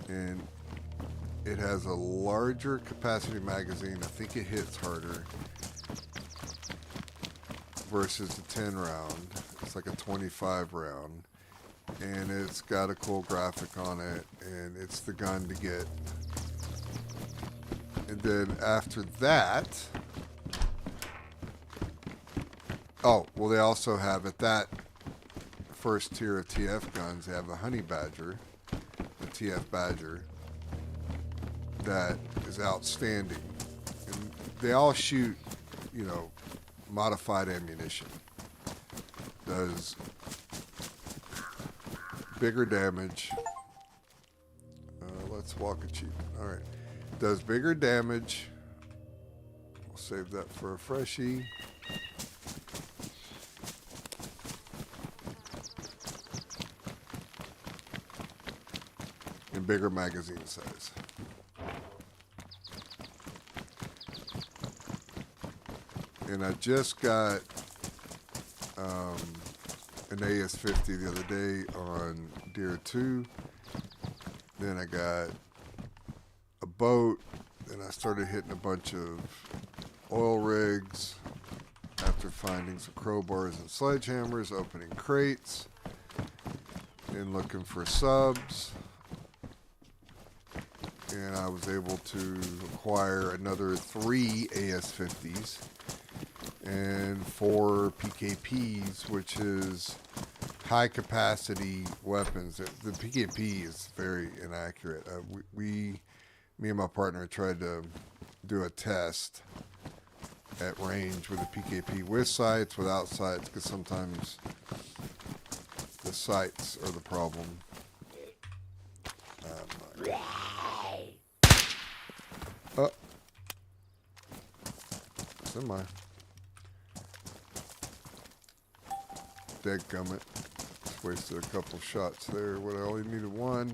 And it has a larger capacity magazine. I think it hits harder versus the 10 round. It's like a 25 round. and it's got a cool graphic on it, and it's the gun to get. And then after that, oh, well, they also have at that first tier of TF guns, they have the Honey Badger, the TF Badger, that is outstanding. And they all shoot, you know, modified ammunition. Does bigger damage. Let's walk a cheap. All right. Does bigger damage. We'll save that for a freshie. And bigger magazine size. And I just got an AS-50 the other day on Deer 2. Then I got a boat. Then I started hitting a bunch of oil rigs after finding some crowbars and sledgehammers, opening crates, and looking for subs. And I was able to acquire another 3 AS-50s and 4 PKPs, which is high capacity weapons. The PKP is very inaccurate. Me and my partner tried to do a test at range with a PKP with sights, without sights, because sometimes the sights are the problem. Semi. Dadgummit. Just wasted a couple shots there when I only needed one.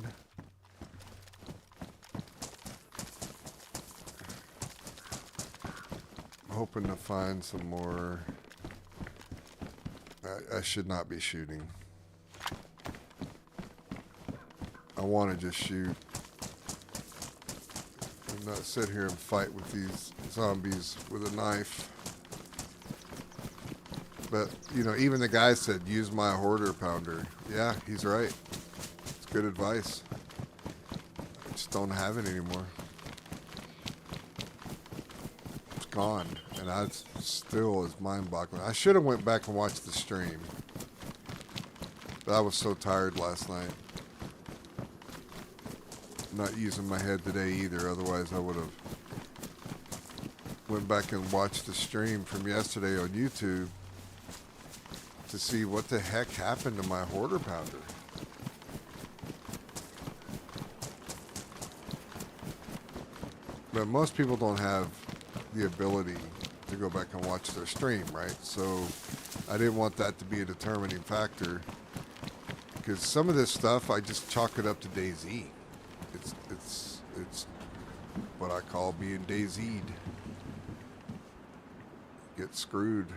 I'm hoping to find some more. I should not be shooting. I want to just shoot. And not sit here and fight with these zombies with a knife. But, you know, even the guy said, use my hoarder pounder. Yeah, he's right. It's good advice. I just don't have it anymore. It's gone. And that still is mind-boggling. I should have went back and watched the stream. But I was so tired last night. Not using my head today either. Otherwise, I would have went back and watched the stream from yesterday on YouTube to see what the heck happened to my hoarder pounder. But most people don't have the ability to go back and watch their stream, right? So I didn't want that to be a determining factor, because some of this stuff I just chalk it up to DayZ. It's what I call being DayZ'd. Get screwed.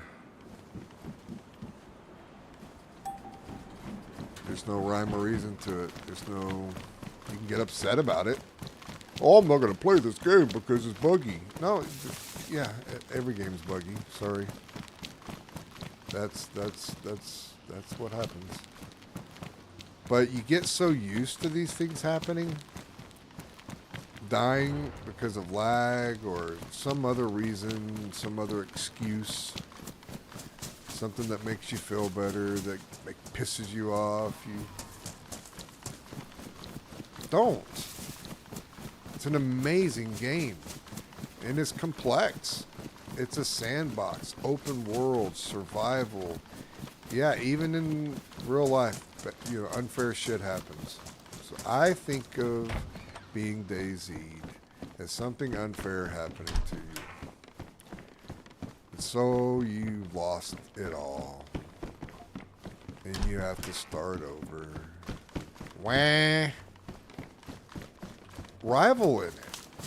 There's no rhyme or reason to it. There's no... You can get upset about it. Oh, I'm not going to play this game because it's buggy. No, yeah, every game's buggy. Sorry. That's what happens. But you get so used to these things happening, dying because of lag or some other reason, some other excuse, something that makes you feel better, that pisses you off. You don't. It's an amazing game, and it's complex. It's a sandbox, open world, survival. Yeah, even in real life, you know, unfair shit happens. So I think of being DayZ'd as something unfair happening to you. And so you lost it all. And you have to start over. Wah. Rival in it.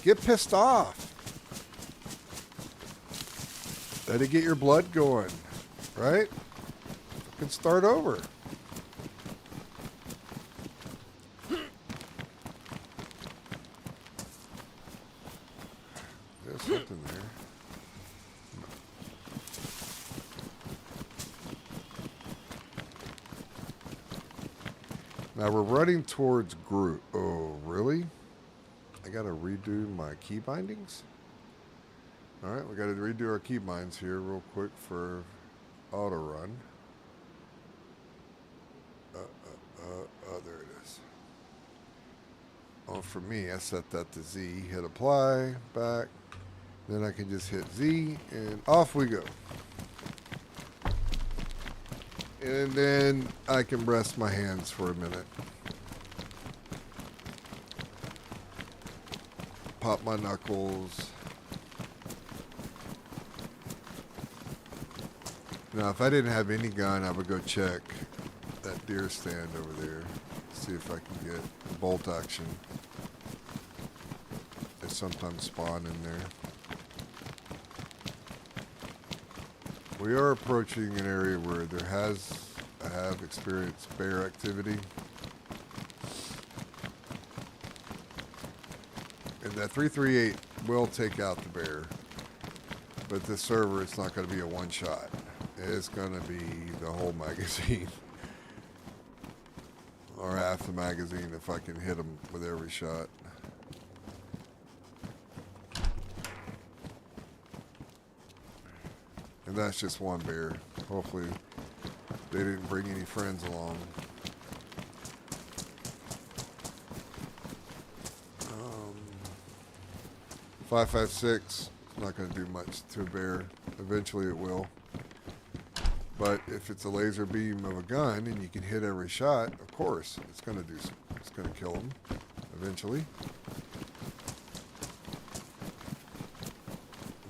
Get pissed off. Let it get your blood going. Right? You can start over. There's something there. Now we're running towards group. Oh, really? I gotta redo my key bindings? Alright, we gotta redo our key binds here real quick for auto run. Oh, there it is. Oh, for me, I set that to Z. Hit apply, back. Then I can just hit Z, and off we go. And then I can rest my hands for a minute. Pop my knuckles. Now, if I didn't have any gun, I would go check that deer stand over there. See if I can get bolt action. They sometimes spawn in there. We are approaching an area where I have experienced bear activity. And that 338 will take out the bear. But this server, it's not going to be a one shot. It's going to be the whole magazine. Or half the magazine if I can hit them with every shot. And that's just one bear. Hopefully they didn't bring any friends along. 5.56, not going to do much to a bear. Eventually it will. But if it's a laser beam of a gun and you can hit every shot, of course, it's going to do some, it's going to kill them eventually.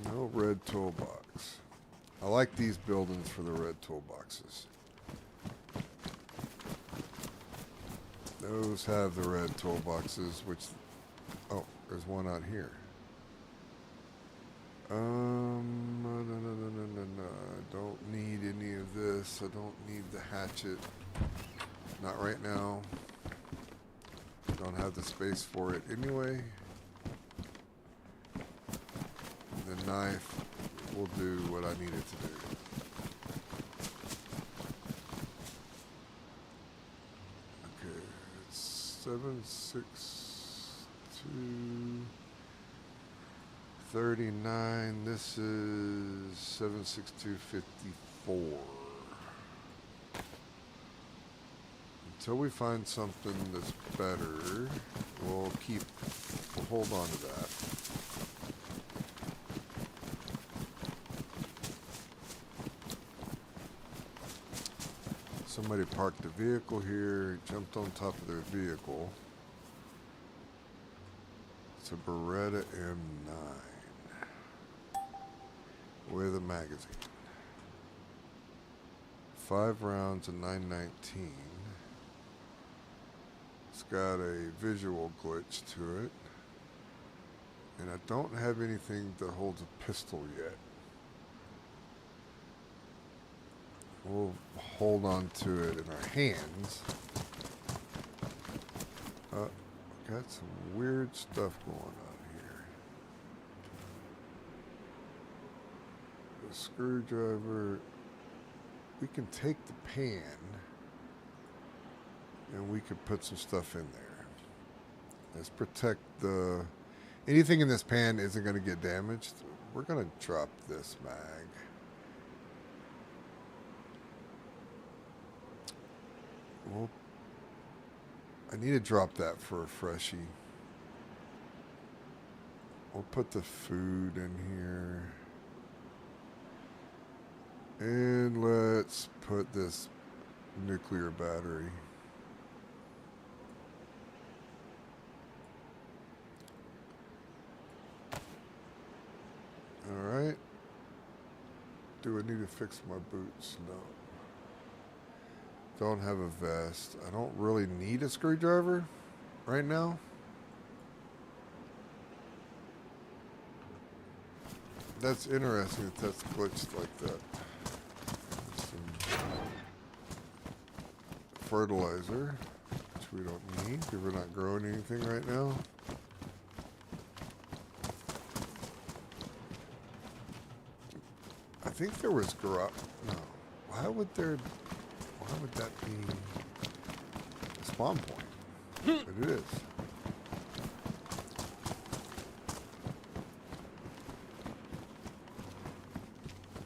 No red toolbox. I like these buildings for the red toolboxes. Those have the red toolboxes, which, oh, there's one out here. No. I don't need any of this. I don't need the hatchet. Not right now. Don't have the space for it anyway. The knife will do what I need it to do. Okay, it's 76239. This is 76254. Until we find something that's better, we'll hold on to that. Somebody parked a vehicle here, jumped on top of their vehicle. It's a Beretta M9 with a magazine. 5 rounds of 919. It's got a visual glitch to it. And I don't have anything that holds a pistol yet. We'll hold on to it in our hands. Got some weird stuff going on here. The screwdriver. We can take the pan and we could put some stuff in there. Let's protect the... Anything in this pan isn't going to get damaged. We're going to drop this mag. Well, I need to drop that for a freshie. We'll put the food in here. And let's put this nuclear battery. Alright. Do I need to fix my boots? No. Don't have a vest. I don't really need a screwdriver right now. That's interesting that that's glitched like that. Some fertilizer, which we don't need because we're not growing anything right now. I think there was no. Why would that be? Let's spawn point. It is.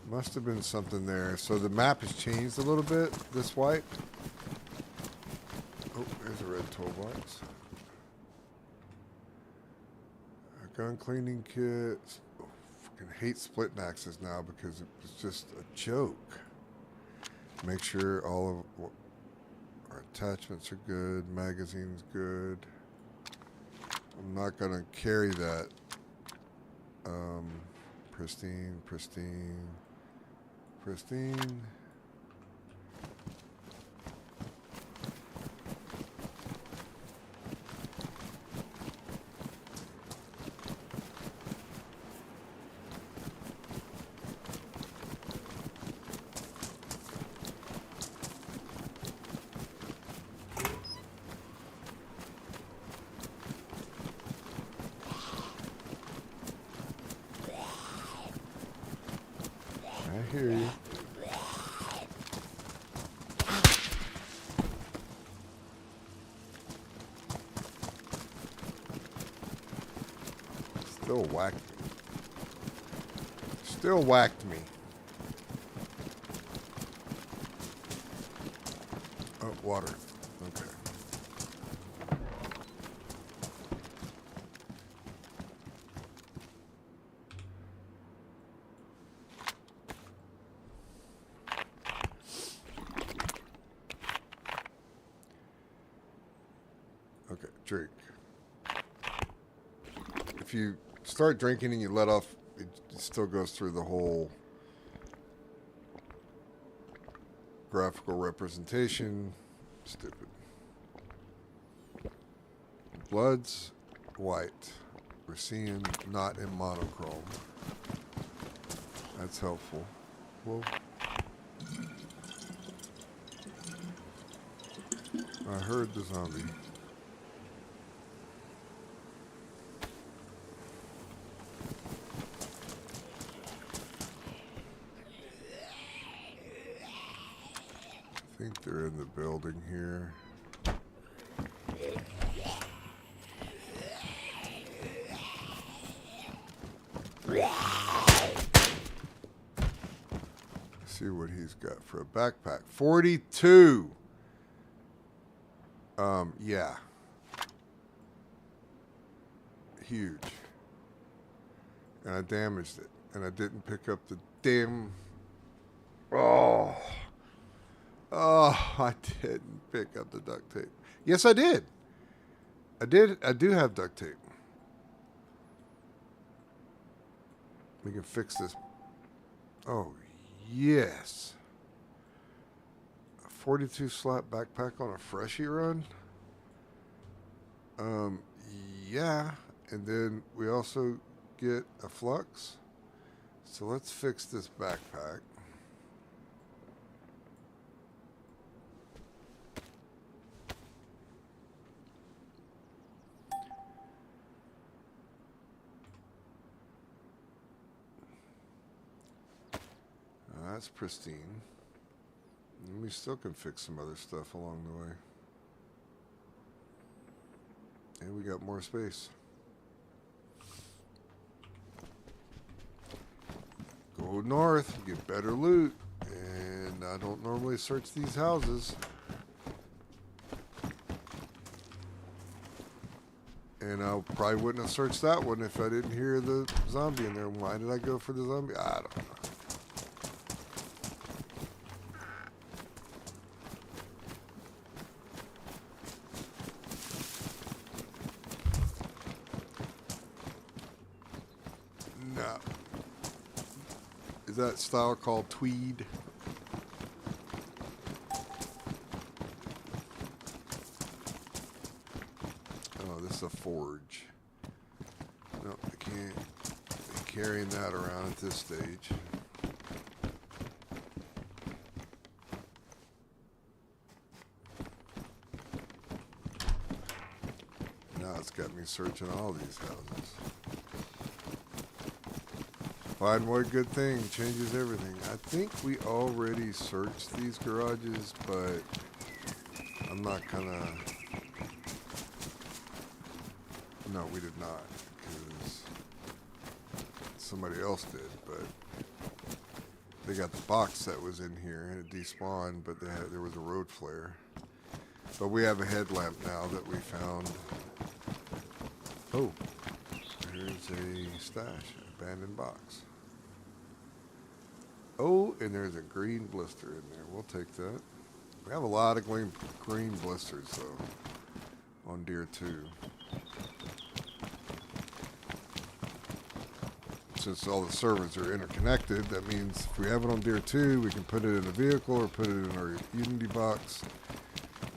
Must have been something there. So the map has changed a little bit. This wipe. Oh, there's a red toolbox. A gun cleaning kit. Oh, fucking hate splitting axes now because it's just a joke. Make sure all of our attachments are good. Magazine's good. I'm not gonna carry that. Pristine, pristine, pristine. I hear you. Still whacked me. Still whacked me. Oh, water. Okay. Okay, drink. If you start drinking and you let off, it still goes through the whole graphical representation. Stupid. Blood's white. We're seeing not in monochrome. That's helpful. Whoa. I heard the zombie. I think they're in the building here. See what he's got for a backpack. 42. Yeah. Huge. And I damaged it. And I didn't pick up the damn... Oh, I didn't pick up the duct tape. Yes, I did. I do have duct tape. We can fix this. Oh, yes. A 42 slot backpack on a freshie run? Yeah. And then we also get a flux. So let's fix this backpack. That's pristine. And we still can fix some other stuff along the way. And we got more space. Go north, get better loot. And I don't normally search these houses. And I probably wouldn't have searched that one if I didn't hear the zombie in there. Why did I go for the zombie? I don't know. No. Is that style called tweed? Oh, this is a forge. No, I can't be carrying that around at this stage. Now it's got me searching all these houses. Find one good thing changes everything. I think we already searched these garages, but I'm not gonna No, we did not, because somebody else did, but they got the box that was in here and it despawned, but there was a road flare. But we have a headlamp now that we found. Oh, here's a stash, abandoned box. Oh, and there's a green blister in there. We'll take that. We have a lot of green blisters, though, on Deer 2. Since all the servers are interconnected, that means if we have it on Deer 2, we can put it in a vehicle or put it in our Unity box,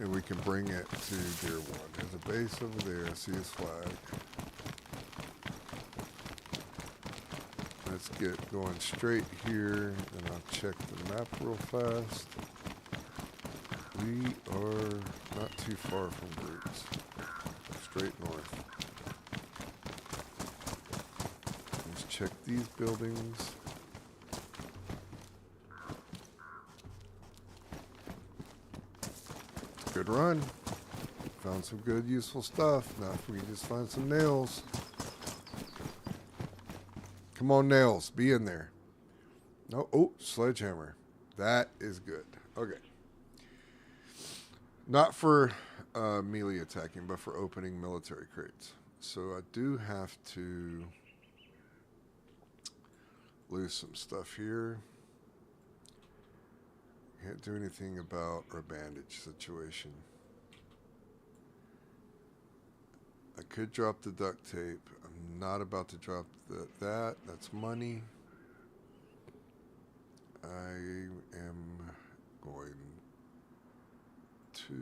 and we can bring it to Deer 1. There's a base over there. I see his flag. Let's get going straight here, and I'll check the map real fast. We are not too far from Roots. Straight north. Let's check these buildings. Good run. Found some good useful stuff. Now if we can just find some nails. Come on, nails. Be in there. No. Oh, sledgehammer. That is good. Okay. Not for melee attacking, but for opening military crates. So I do have to lose some stuff here. Can't do anything about our bandage situation. I could drop the duct tape. I'm not about to drop that. That's money. I am going to...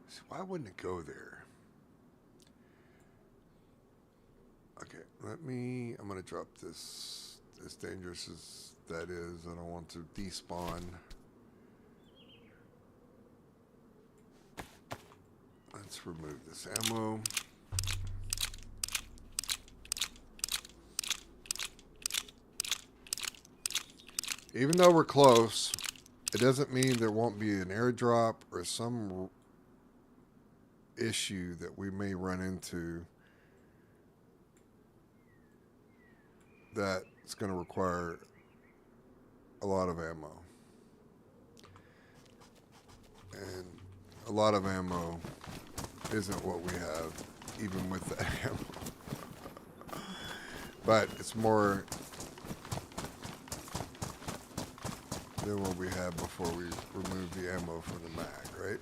See, why wouldn't it go there? Okay, I'm going to drop this. As dangerous as that is, I don't want to despawn. Let's remove this ammo. Even though we're close, it doesn't mean there won't be an airdrop or some issue that we may run into that's going to require a lot of ammo. And a lot of ammo isn't what we have, even with the ammo. But it's more than what we had before we removed the ammo from the mag, right?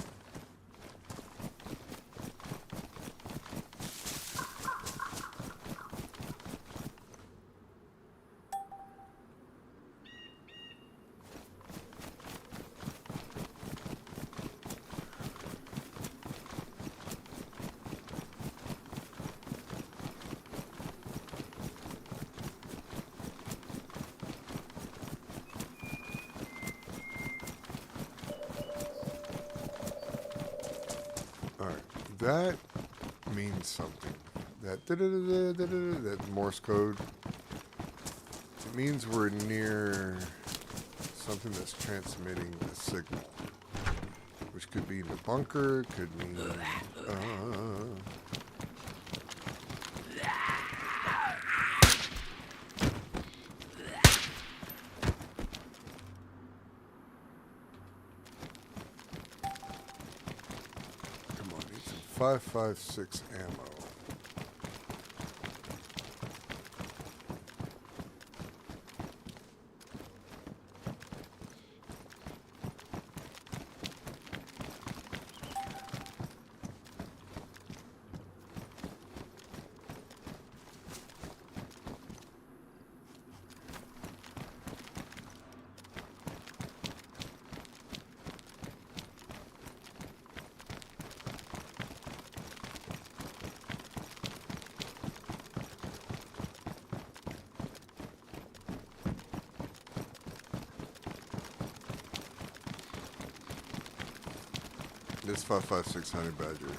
That means something. That Morse code. It means we're near something that's transmitting a signal, which could be in the bunker. Could mean. Come on, need some 5.56 ammo. This 5.56 honey badger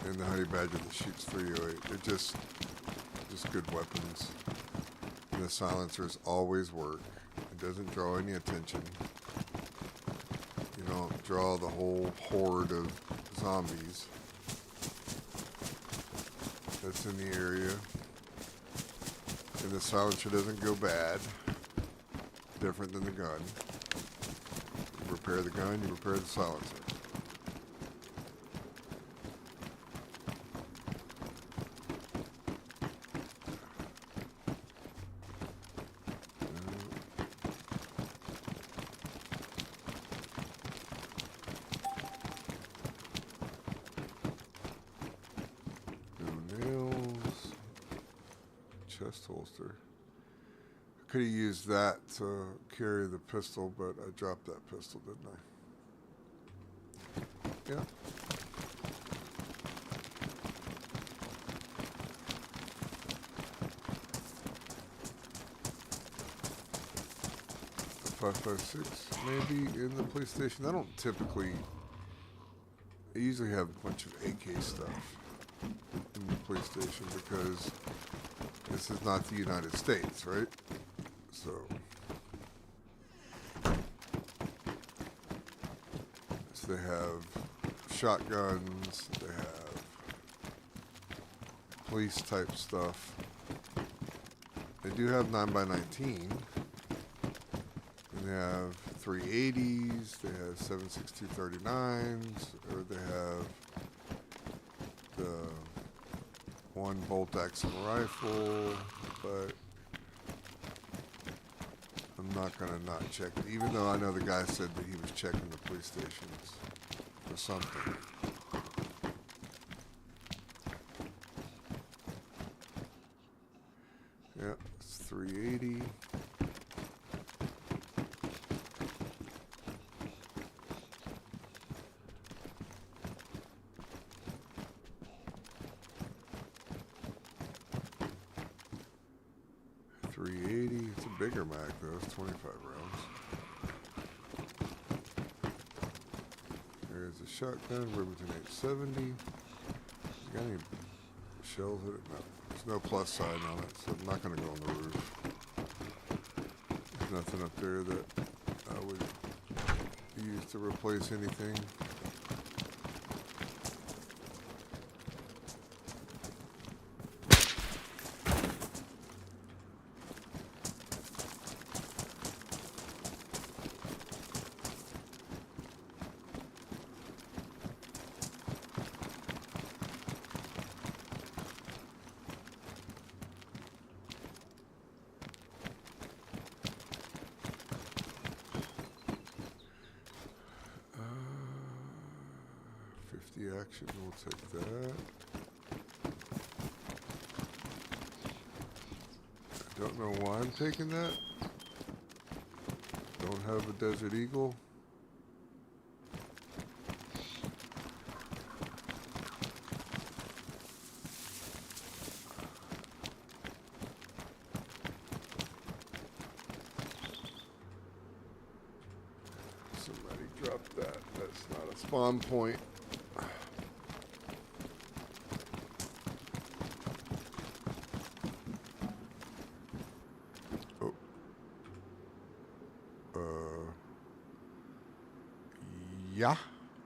and the honey badger that shoots 308, they're just good weapons. And the silencers always work. It doesn't draw any attention. You don't draw the whole horde of zombies. that's in the area. And the silencer doesn't go bad. Different than the gun. You repair the gun, you repair the silencer. Chest holster. I could have used that to carry the pistol, but I dropped that pistol, didn't I? Yeah. The 5.56 maybe in the PlayStation. I don't typically. I usually have a bunch of AK stuff in the PlayStation because this is not the United States, right? So they have shotguns, they have police type stuff. They do have 9x19. And they have 380s, they have 7.62 39s, or they have the one bolt action rifle, but I'm not gonna not check it, even though I know the guy said that he was checking the police stations for something. Yeah, it's 380. It's a bigger mag though, it's 25 rounds. There's a shotgun, Remington 870. Got any shells in it? No. There's no plus sign on it, so I'm not going to go on the roof. There's nothing up there that I would use to replace anything. Action, we'll take that. I don't know why I'm taking that. Don't have a Desert Eagle. Somebody dropped that. That's not a spawn point. Yeah,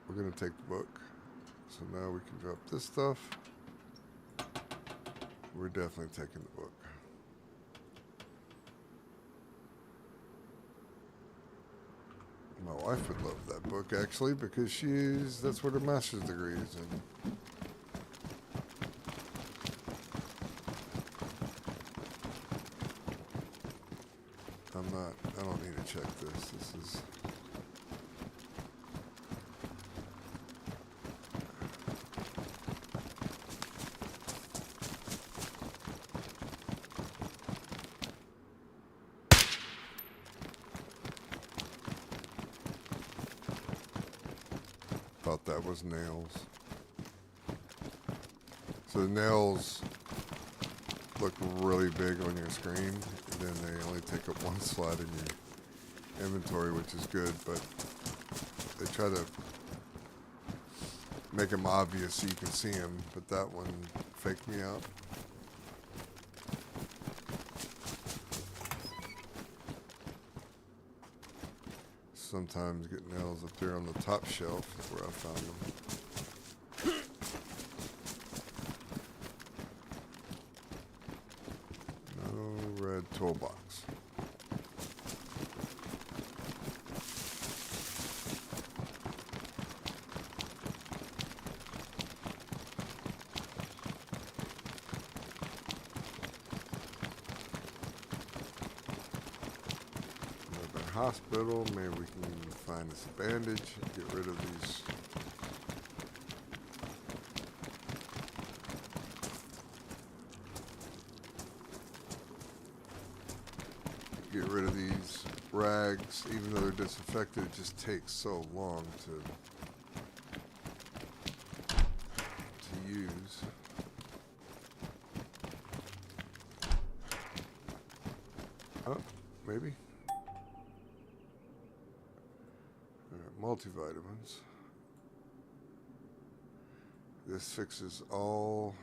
we're gonna take the book. So now we can drop this stuff. We're definitely taking the book. My wife would love that book actually because that's what her master's degree is in. I don't need to check this. This is. Thought that was nails. So the nails look really big on your screen, and then they only take up one slot in your inventory, which is good, but they try to make them obvious so you can see them, but that one faked me out. Sometimes get nails up there on the top shelf is where I found them. toolbox. Another hospital. Maybe we can find us a bandage. Get rid of these. Get rid of these rags, even though they're disinfected. It just takes so long to use. Oh, maybe. Multivitamins. This fixes all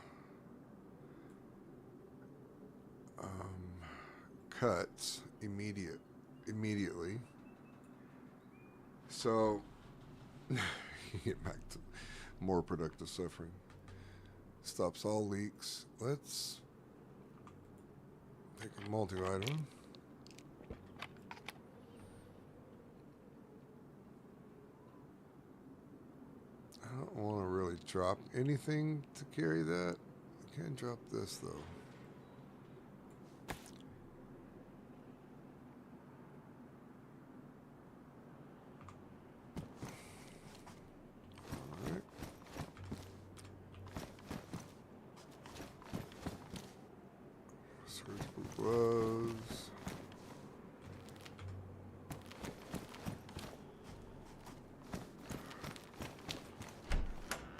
cuts immediately. So get back to more productive suffering. Stops all leaks. Let's take a multivitamin. I don't want to really drop anything to carry that. I can drop this though. Alright. Surgical gloves.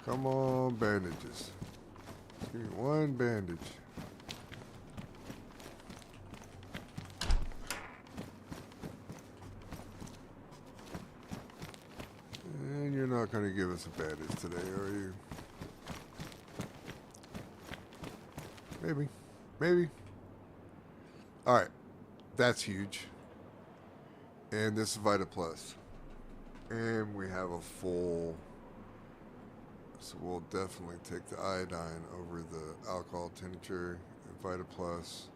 Come on, bandages. Give me one bandage. And you're not going to give us a bandage today, are you? Maybe. Maybe. Alright. That's huge. And this is Vita Plus. And we have a full... So we'll definitely take the iodine over the alcohol tincture and Vita Plus.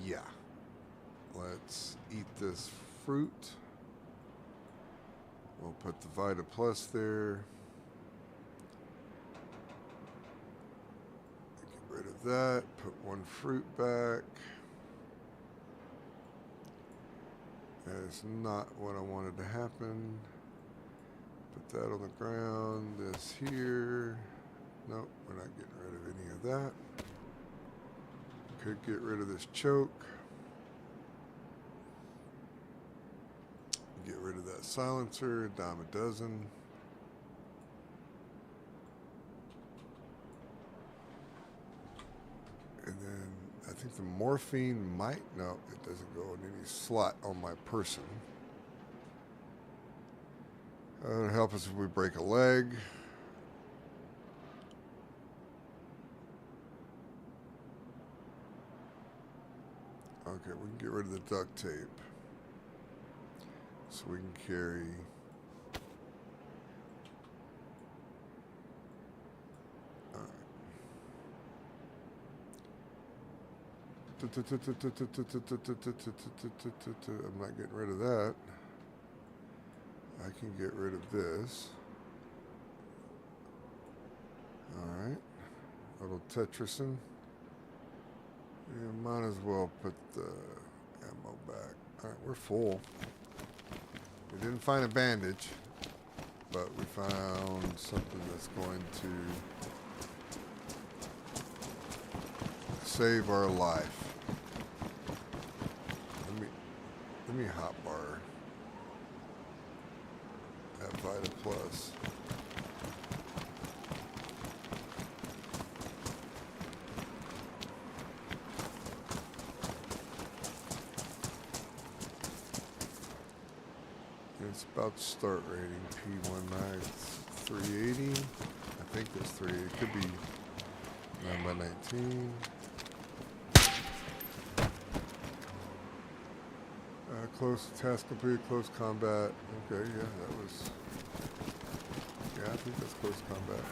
Yeah. Let's eat this fruit. We'll put the Vita Plus there. Get rid of that. Put one fruit back. That is not what I wanted to happen. Put that on the ground. This here. Nope, we're not getting rid of any of that. Could get rid of this choke. Get rid of that silencer. A dime a dozen. And then I think the morphine might. No, it doesn't go in any slot on my person. It'll help us if we break a leg. Okay, we can get rid of the duct tape. So we can carry... I'm not getting rid of that. I can get rid of this. Alright. Little Tetricin. Yeah, might as well put the ammo back. Alright, we're full. We didn't find a bandage, but we found something that's going to save our life. Let me hotbar that Vita Plus. It's about to start rating. P1 max 380. I think it's 380. It could be 9x19. Close task completed, close combat. Okay, yeah, that was... Yeah, I think that's close combat.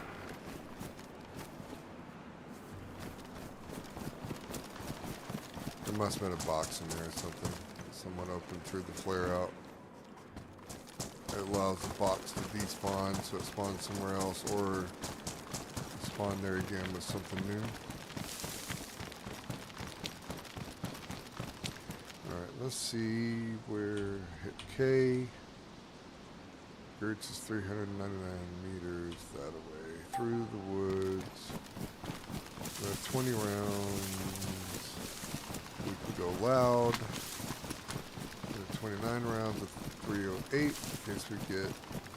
There must have been a box in there or something. Someone opened through the flare out. It allows the box to despawn, so it spawns somewhere else, or spawn there again with something new. Alright, let's see where hit K. Gertz is 399 meters that away. Through the woods. We have 20 rounds. We can go loud. We have 29 rounds with 308 in case we get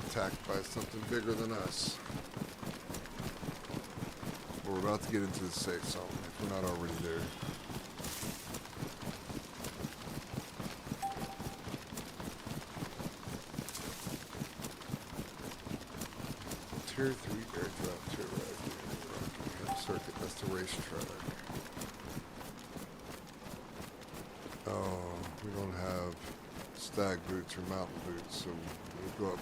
attacked by something bigger than us. We're about to get into the safe zone if we're not already there. Tier 3 airdrop to right here. Circuit, that's the racetrack. Oh, we don't have stag boots or mountain boots, so we go up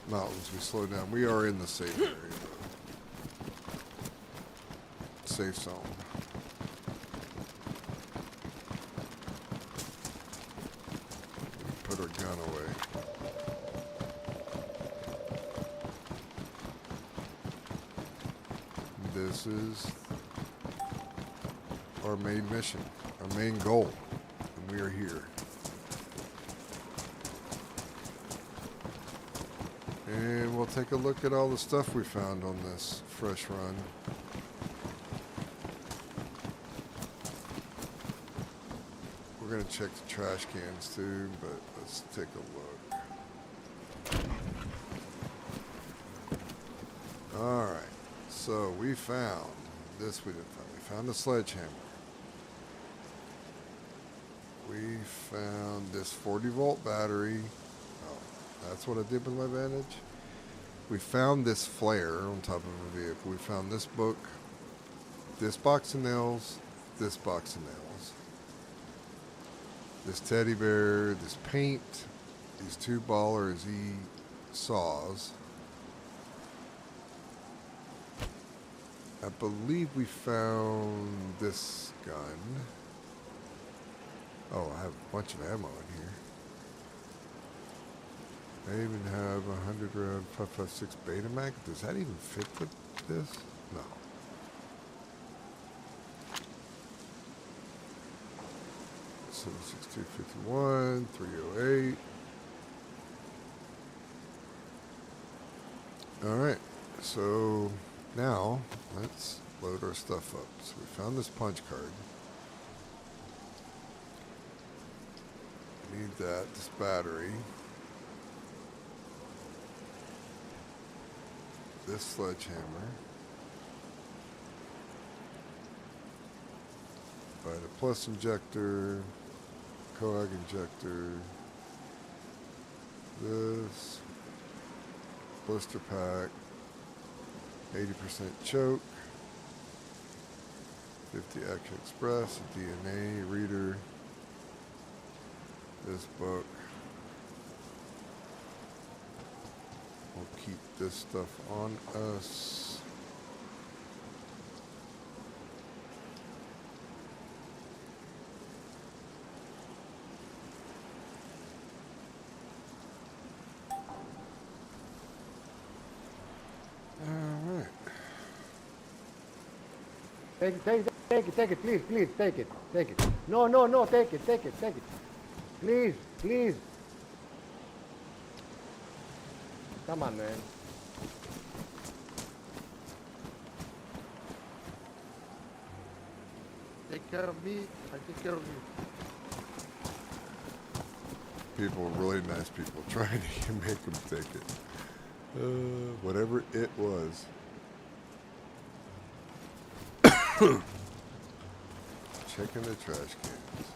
mountains, we slow down. We are in the safe area, though. Safe zone. Put our gun away. This is our main mission, our main goal, and we are here. And we'll take a look at all the stuff we found on this fresh run. We're going to check the trash cans too, but let's take a look. Alright, so we found this. We didn't find. We found a sledgehammer. We found this 40-volt battery. Oh, that's what I did with my bandage. We found this flare on top of a vehicle. We found this book, this box of nails, this box of nails, this teddy bear, this paint, these 2 baller Z saws. I believe we found this gun. Oh, I have a bunch of ammo in here. I even have a 100 round 5.56 beta mag. Does that even fit with this? No. So 6251, 308. Alright, so now let's load our stuff up. So we found this punch card. Need that, this battery. This sledgehammer. Buy the plus injector, coag injector, this blister pack, 80% choke, 50 Action Express, a DNA reader, this book. We'll keep this stuff on us. All right. Take it, please, take it. No, take it. Please. Come on, man. Take care of me, I take care of you. People, really nice people, trying to make them take it. Whatever it was. Checking the trash cans.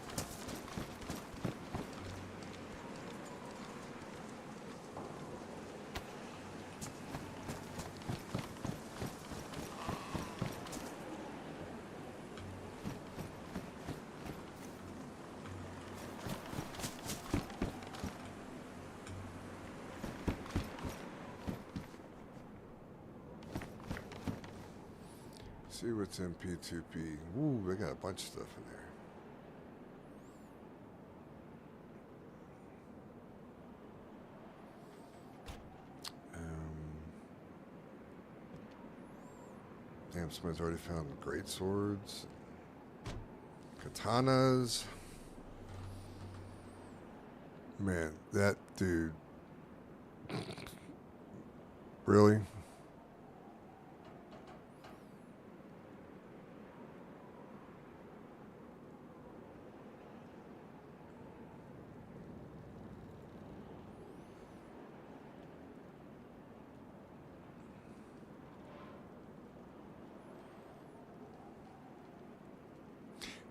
See what's in P2P. Ooh, they got a bunch of stuff in there. Damn, somebody's already found great swords. Katanas. Man, that dude. Really?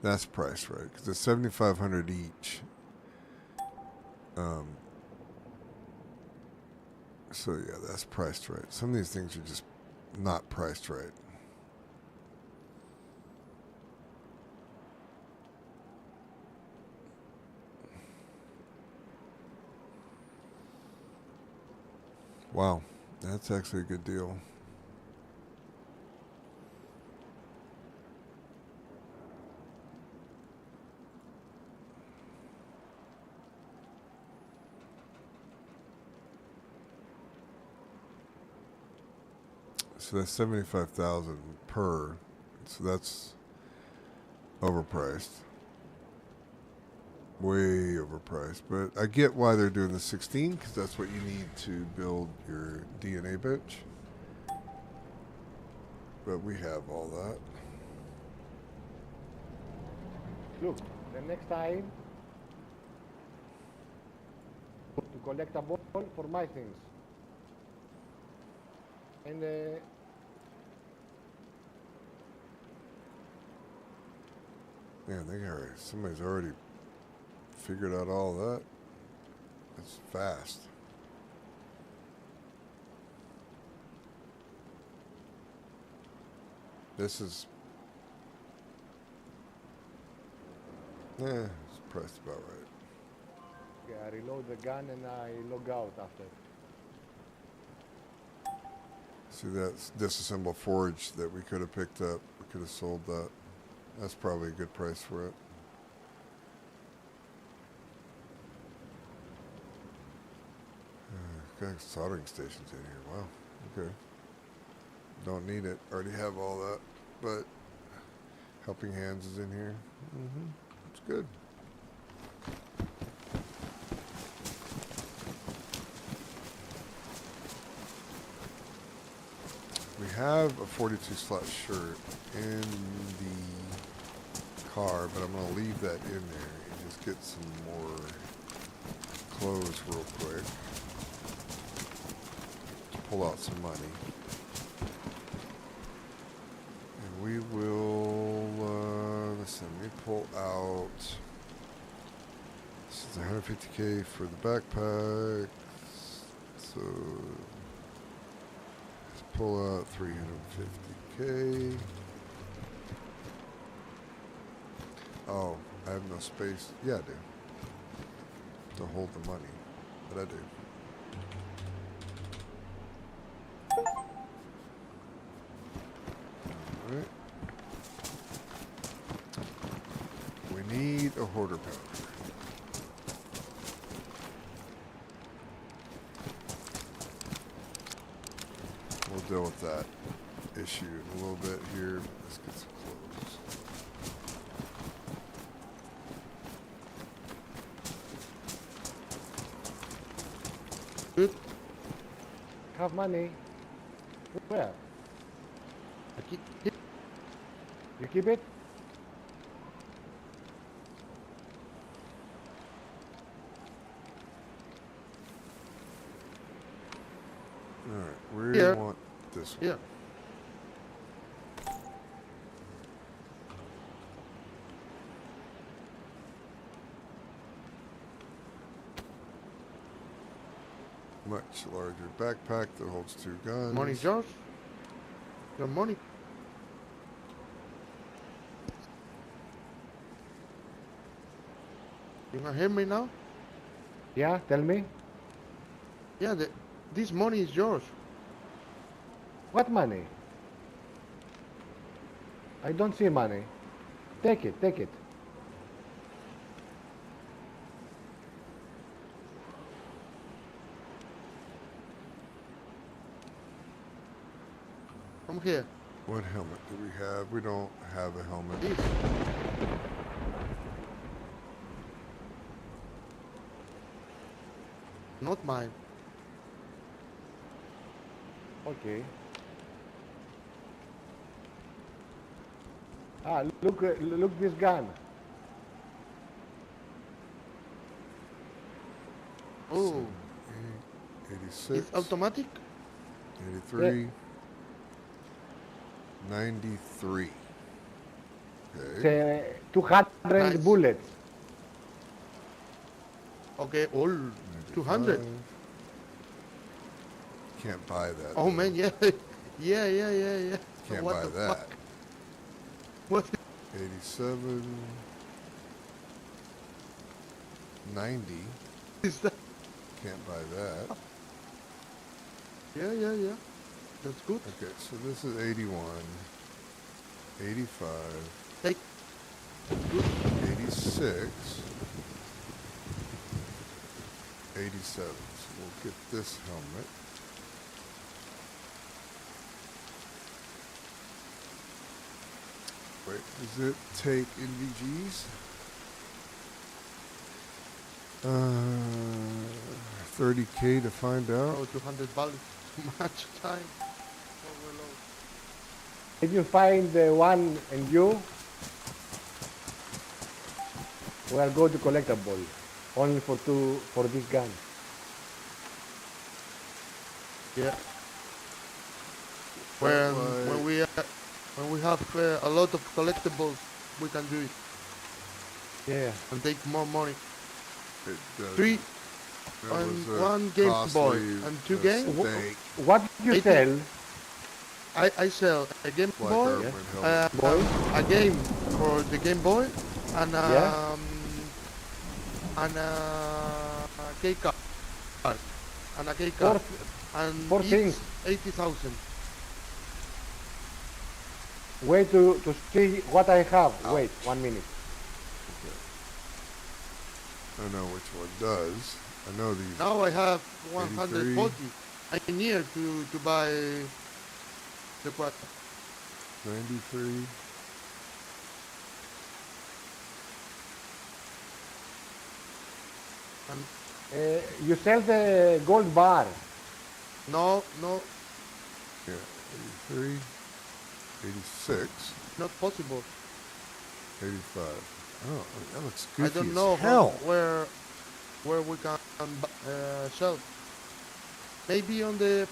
That's priced right because it's 7,500 each. So yeah, that's priced right. Some of these things are just not priced right. Wow, that's actually a good deal. So that's 75,000 per. So that's overpriced. Way overpriced. But I get why they're doing the 16 because that's what you need to build your DNA bench. But we have all that. Look, the next time to collect a ball for my things. And Man, somebody's already figured out all that. It's fast. This is it's priced about right. yeah, I reload the gun and I log out after. See that disassemble forge that we could have picked up. We could have sold that. That's probably a good price for it. Got soldering stations in here. Wow. Okay. Don't need it. Already have all that. But helping hands is in here. It's good. We have a 42 slot shirt in the car, but I'm going to leave that in there and just get some more clothes real quick. Pull out some money. And we will, listen, let me pull out, this is 150K for the backpack. So, let's pull out 350K. Oh, I have no space. Yeah, I do. To hold the money. But I do. Alright. We need a hoarder powder. We'll deal with that issue in a little bit here. Let's get some clothes. Good. Have money. Where? I keep You keep it? Alright, we Here. want this one. yeah. Much larger backpack that holds 2 guns. Money's yours. Your money. You gonna hear me now? Yeah, tell me. Yeah, this money is yours. What money? I don't see money. Take it, take it. Come here. What helmet do we have? We don't have a helmet. This. Not mine. Okay. Ah, look this gun. Oh, 86, it's automatic? 83, 93. It's Okay. 200 Nice. bullets. Okay, all 200. 95. Can't buy that. Oh though. man, yeah. Yeah. Can't What buy the that. fuck? What? 87, 90. Is that? Can't buy that. Yeah. That's good. Okay, so this is 81, 85, Take. Good. 86, 87. So we'll get this helmet. Wait, does it take NVGs? 30K to find out. Oh, 200 bullets. Too much time. Overload. If you find one and you, we'll go to collectible. Only for this gun. Yeah. That When we have a lot of collectibles, we can do it Yeah. and take more money. It does. 3 That and was a 1 Game Boy costly and 2 games. mistake. What did you 80. sell? I sell a Game Black Boy, Urban helmet. Boy? a game for the Game Boy, and Yeah. and a K card, and a K Four, card, and four each things. 80,000. Wait to see what I have. Wait, 1 minute. I know which one does. I know these. Now I have 140. I need to buy the quad. 93. And You sell the gold bar. no, Yeah, 83. 86. not possible. 85. Oh, that looks goofy I don't as know hell. where we can sell. Maybe on the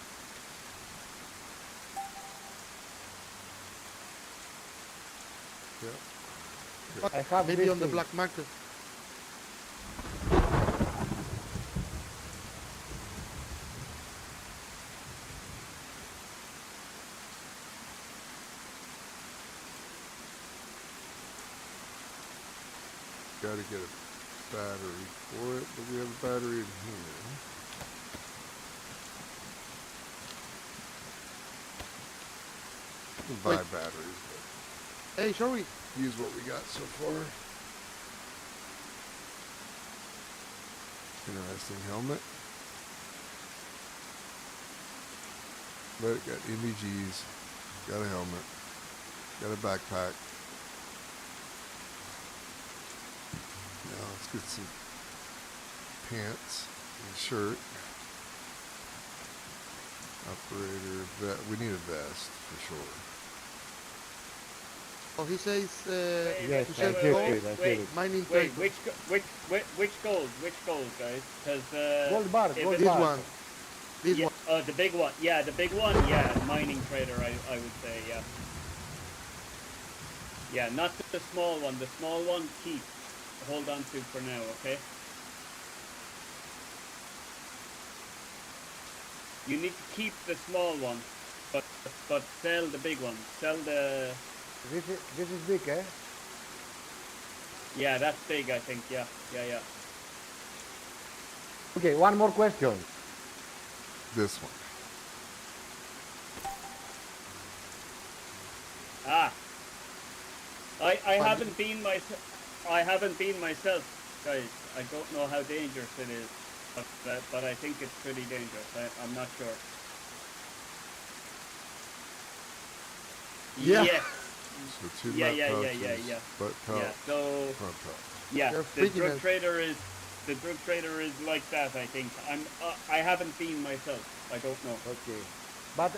Yeah. I have maybe this on the thing. black market. Gotta get a battery for it, but we have a battery in here. We can buy Wait. batteries, Hey, sorry. but use what we got so far. Interesting helmet. But it got NVGs, got a helmet, got a backpack. Now let's get some pants and a shirt. Operator, we need a vest for sure. Oh, he says Yes, to I sell hear gold, it. I hear it. mining Wait, trade. which gold, guys? Because Gold bar, if gold it's- This bar. one. This yeah, one. the big one. Yeah, the big one. Yeah, mining trader. I would say. Yeah. Yeah, not the small one. The small one, keep. Hold on to for now. Okay. You need to keep the small one, but sell the big one. Sell the. This is big, eh? Yeah, that's big. I think. Yeah. Okay, one more question. This one. Ah. I haven't been myself, guys. I don't know how dangerous it is, but I think it's pretty dangerous. I'm not sure. Yeah. Yes. So 2 Yeah, map yeah, yeah, pouches, yeah, yeah. butt pouch, Yeah. So front pouch. yeah, You're the freaking drug it. trader is like that. I think. I haven't been myself. I don't know. Okay. But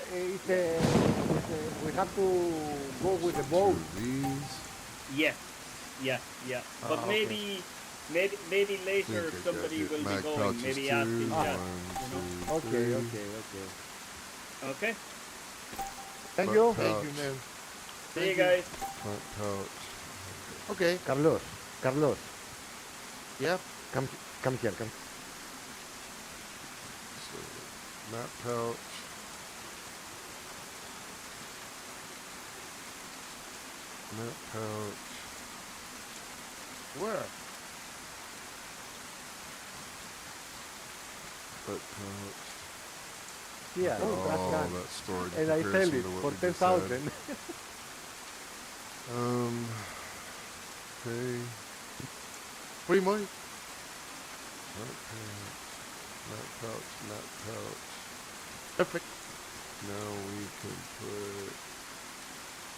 we have to go with the 2 boat. of these. Yes. Yeah. Yeah. But okay. maybe later Think I got somebody hit will be mag going. pouches Maybe too. ask in chat. 1, You know. 2, Okay, 3. okay, okay. Okay. Thank Butt you. Thank you, pouch, man. See you Thank you. guys. front pouch. Okay. Carlos, Carlos, Yeah. come here, come. So map pouch. Map pouch. Where? Butt pouch. Here, Oh, trash can. that storage And I sell comparison it to what for we just said. 10,000. Okay. Free money? Map pouch, map pouch. Perfect. Now we can put.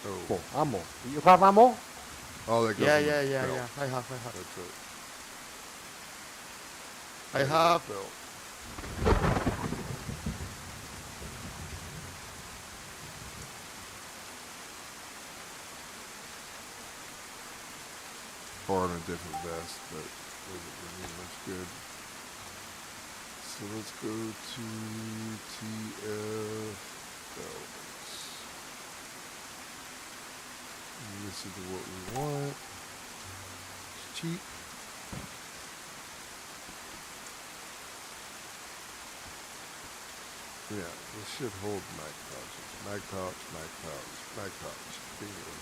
Oh, Oh, ammo. You have ammo? oh, that goes Yeah, in the yeah, yeah, belt. yeah. I have. That's it. I have. Belt. Or on a different vest, but wasn't really much good. So let's go to TF belts. And this is what we want. It's cheap. Yeah, this should hold mag pouches. Mag pouch, mag pouch, mag pouch. Bingo.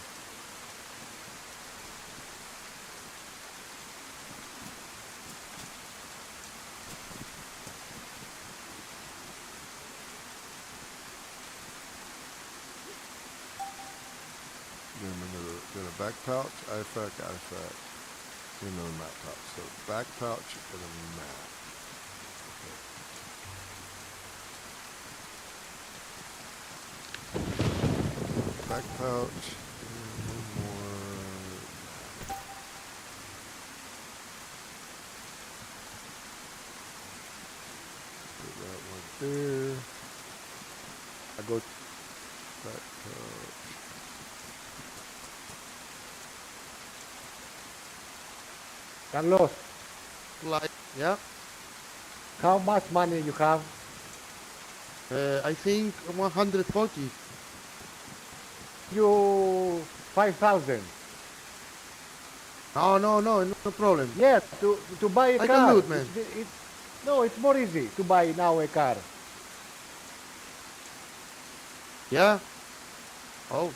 Then a back pouch, IFAC, IFAC. Then another mat pouch. So back pouch and a mat. Okay. Back pouch and one more. Put that one there. I go. Back pouch. Carlos, Like, yeah. how much money you have? I think 140. You 5,000. No problem. Yes, to buy a I car. can do it, man. No, it's more easy to buy now a car. Yeah. Oh.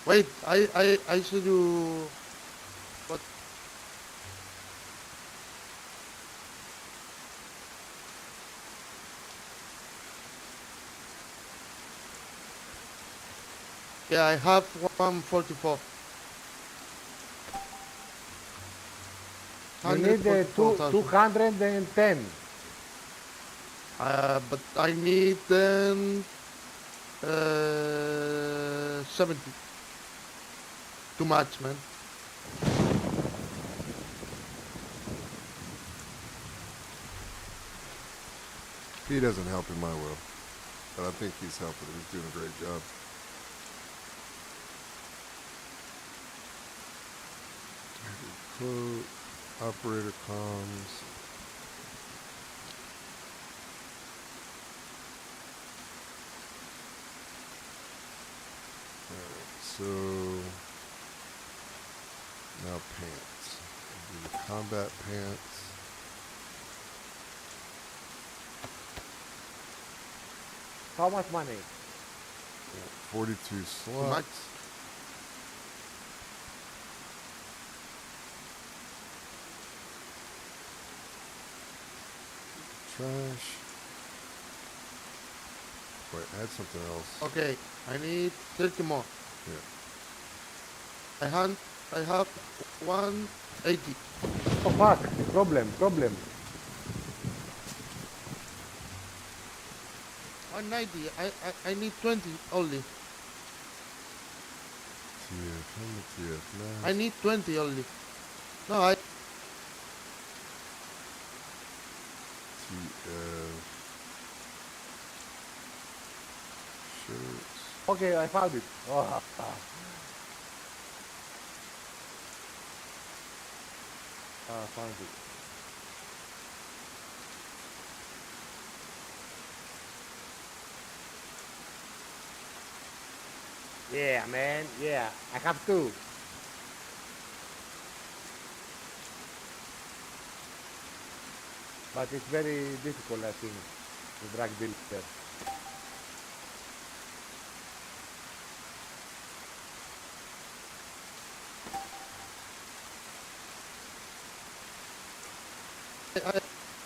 Wait, I should do. What? Yeah, I have 144. You need 144,000. 210. But I need then 70. Too much, man. He doesn't help in my will, but I think he's helping. He's doing a great job. Quote, operator comms. Alright, so now pants. Do the combat pants. How much money? 42 Too much. slots. Trash. Wait, add something else. Okay, I need 30 more. Yeah. I have 180. Oh fuck, problem. 190. I need 20 only. I need 20 only. No, I Shirts. Okay, I found it. Oh, I found it. Yeah, man. Yeah, I have two. But it's very difficult, I think, the drug dealer.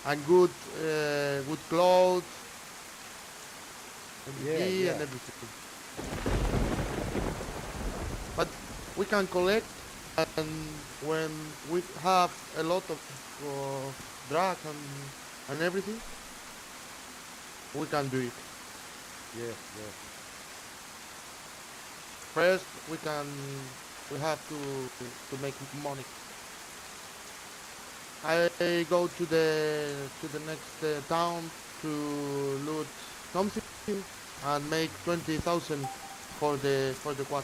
and good good clothes and Yeah, key and yeah. everything. But we can collect, and when we have a lot of drug and everything, we can do it. Yes, yes. First, we have to make money. I go to the next town to loot something and make 20,000 for the quad.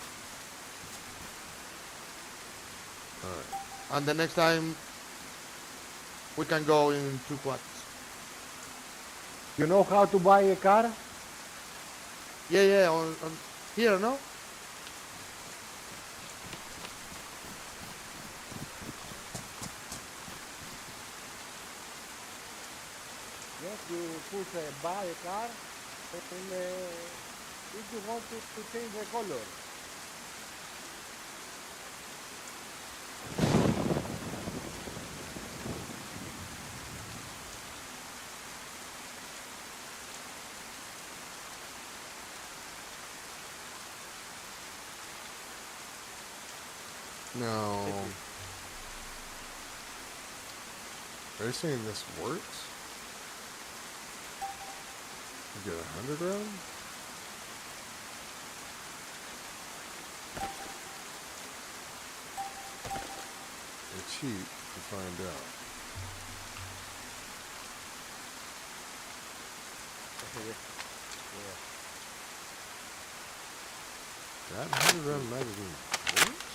And the next time we can go in two quads. You know how to buy a car? Yeah, on here, no? Yes, you push buy a car, and if you want to change the color. No. Are you saying this works? You get 100 round? It's cheap to find out. That 100 round magazine works?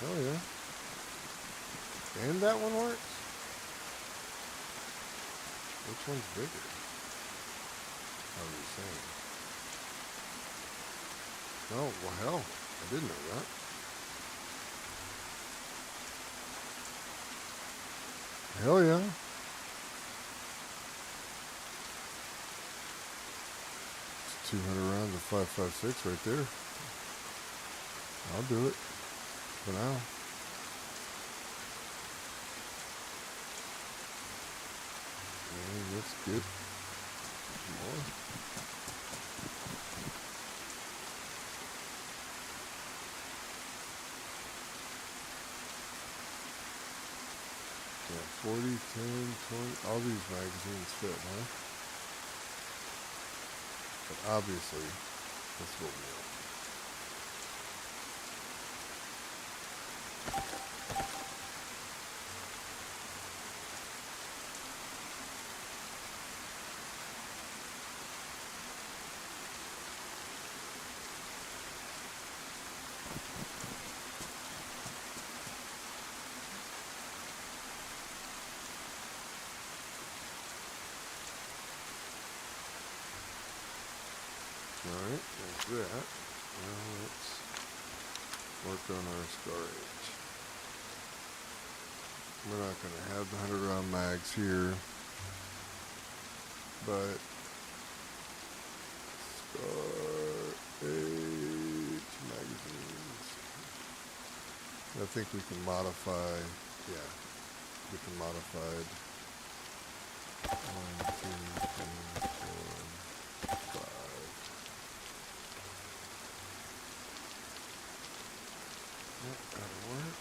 Oh yeah. And that one works? Which one's bigger? How are you saying? Oh, well hell. I didn't know that. Hell yeah. It's 200 rounds of 5.56 right there. I'll do it. For now. Let's get more. Yeah, 40, 10, 20, all these magazines fit, huh? But obviously, that's what we want. Alright, there's that. Now let's work on our storage. We're not going to have the 100 round mags here, but storage magazines. I think we can modify, yeah, we can modify 1, 2, 3, 4, 5. Yep, that'll work.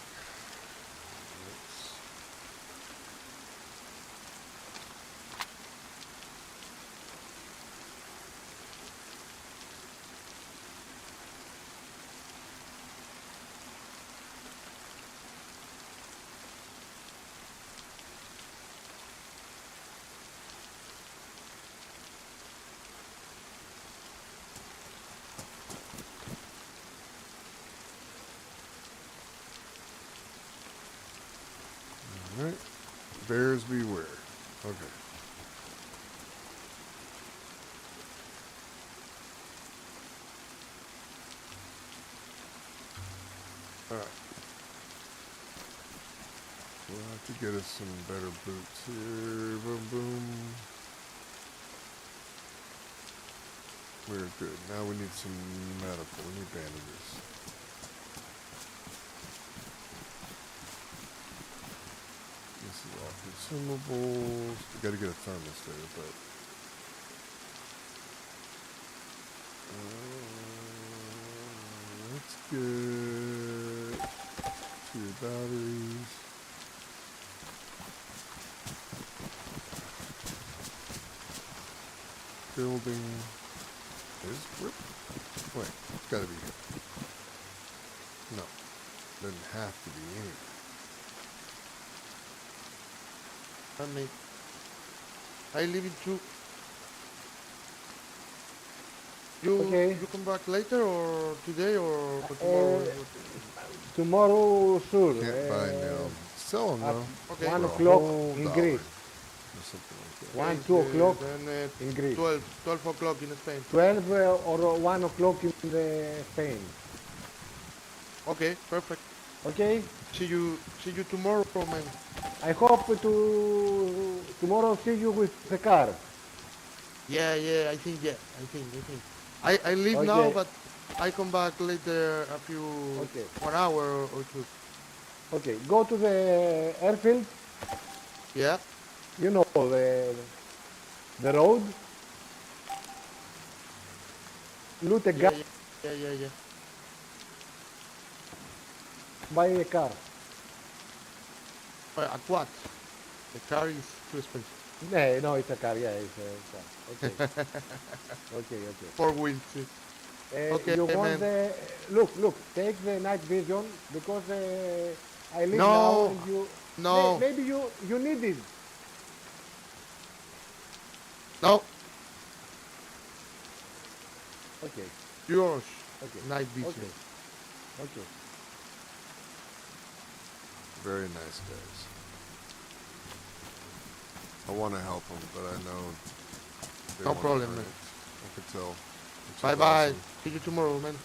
Let's Alright. Bears beware. Okay. Alright. We'll have to get us some better boots here. Boom, boom. We're good. Now we need some medical. We need bandages. This is all consumables. We gotta get a thermos there, but... let's get 2 batteries. Building is wait, it's gotta be here. No, doesn't have to be anywhere. I leave it too. You Okay. you come back later or today or tomorrow? Tomorrow, sure. Can't buy now. Sell them at though. Okay. 1 For a o'clock whole in dollar Greece. or something like that. 1, 2 o'clock Then in Greece. 12 o'clock in Spain. 12 or 1 o'clock in Spain. Okay, perfect. Okay? See you tomorrow, man. I hope to tomorrow see you with the car. Yeah, I think. I leave now, Okay. but I come back later a few Okay. 1 hour or 2. Okay, go to the airfield. Yeah. You know the road. Loot a gun, Yeah. buy a car. At what? The car is too expensive. No, it's a car. Yeah, it's a car. Okay. Okay. 4 wheels. Okay, You want man. the look? Take the night vision because I live No, now and you. no. Maybe you need it. No, Okay. yours. Okay. Night vision. Okay. Very nice guys. I want to help them, but I know they No want problem, to man. I could tell. Which is Bye bye. awesome. See you tomorrow, man.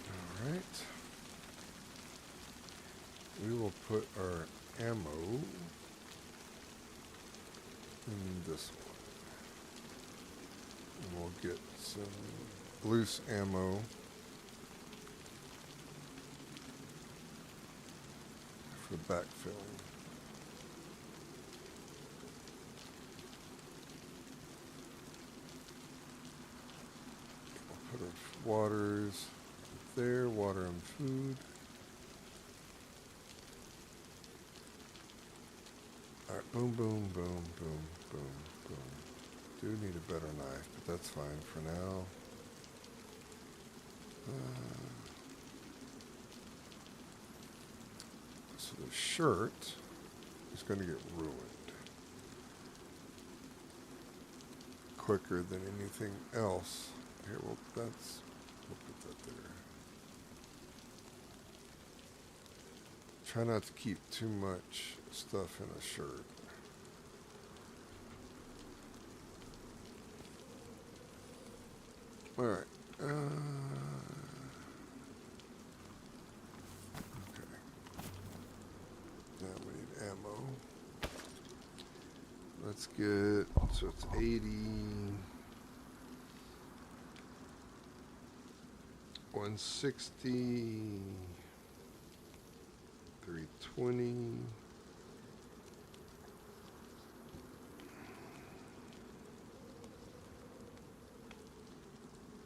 All right. We will put our ammo in this one. And we'll get some loose ammo. For backfilling. We'll put our waters there, water and food. Alright, boom, boom, boom, boom, boom, boom. Do need a better knife, but that's fine for now. So the shirt is going to get ruined quicker than anything else. Here, we'll put that there. Try not to keep too much stuff in a shirt. All right. Okay. Now we need ammo. let's get, so it's 80. 160. 320.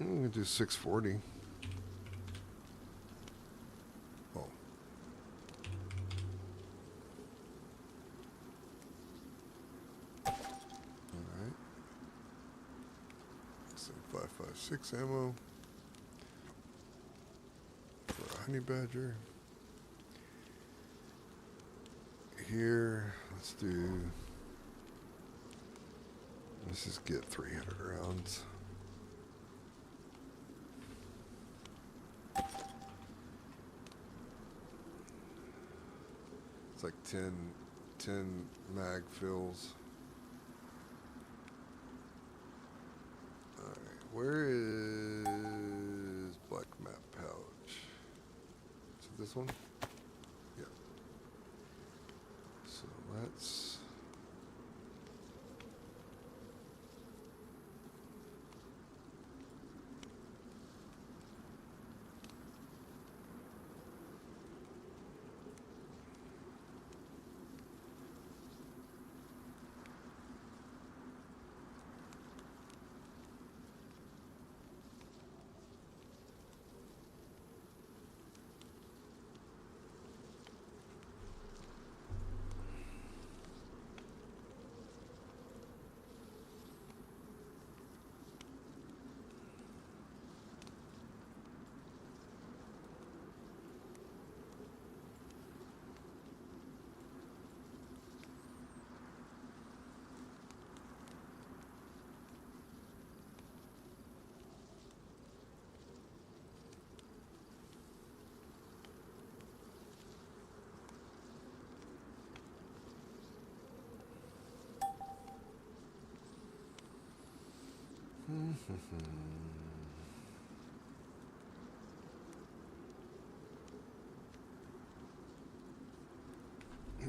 I'm gonna do 640. Oh. Alright. 556 ammo for a honey badger. Here, let's just get 300 rounds. It's like 10 mag fills. Alright, where is black map pouch? Is it this one? Yeah. So let's...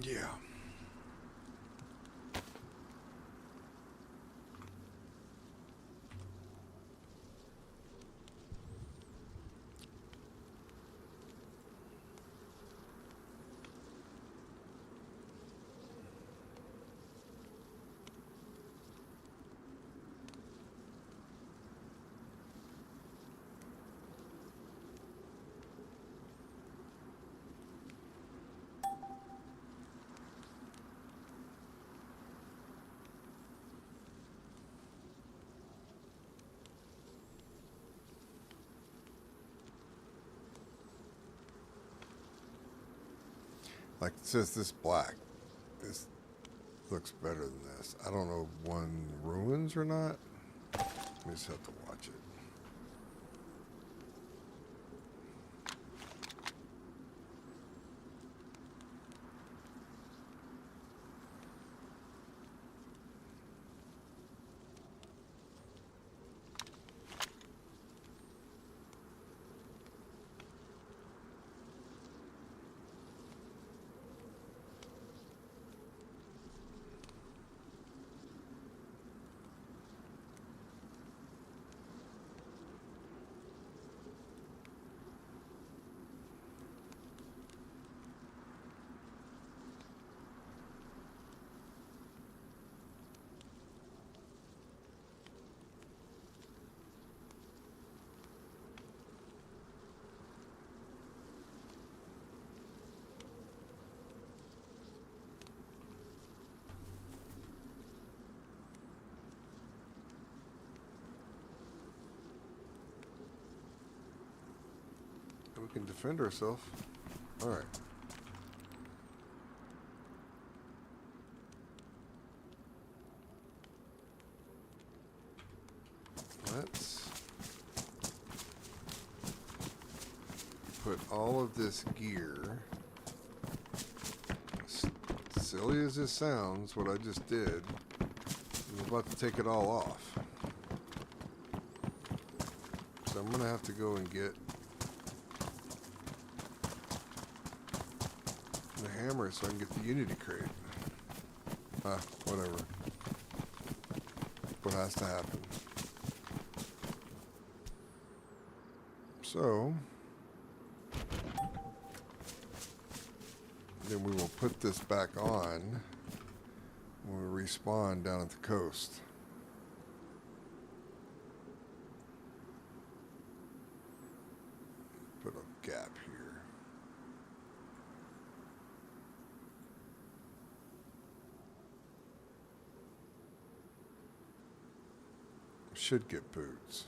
Yeah. Like it says this black. This looks better than this. I don't know if one ruins or not. We just have to watch it. We can defend ourselves. All right. Let's put all of this gear, as silly as this sounds, what I just did, I'm about to take it all off. So I'm going to have to go and get the hammer so I can get the Unity crate. Whatever. what has to happen. So, then we will put this back on when we respawn down at the coast. Put a gap here. Should get boots.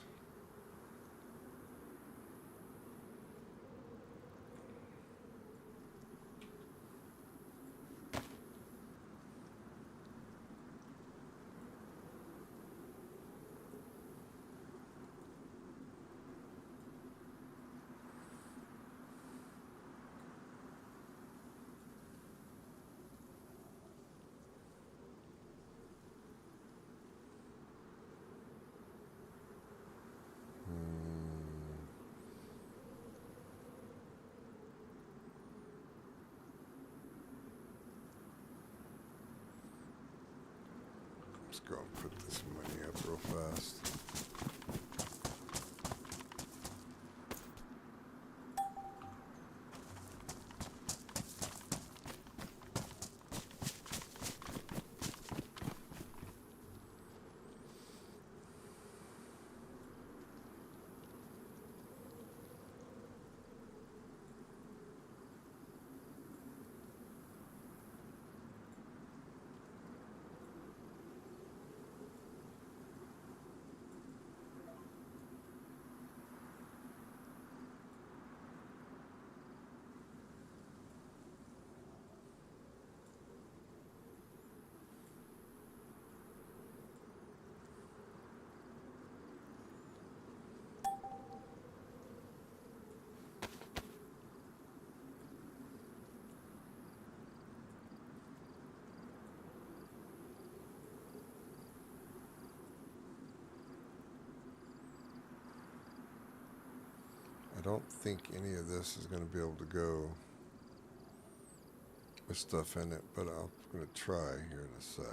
Let's go and put this money up real fast. I don't think any of this is going to be able to go with stuff in it, but I'm going to try here in a sec.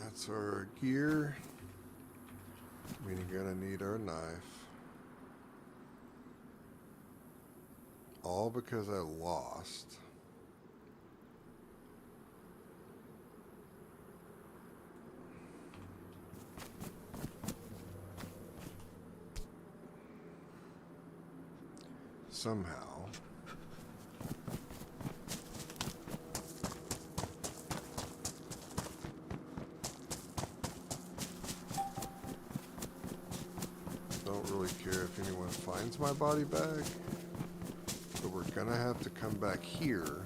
That's our gear. We're gonna need our knife. All because I lost. Somehow. Don't really care if anyone finds my body bag, but we're gonna have to come back here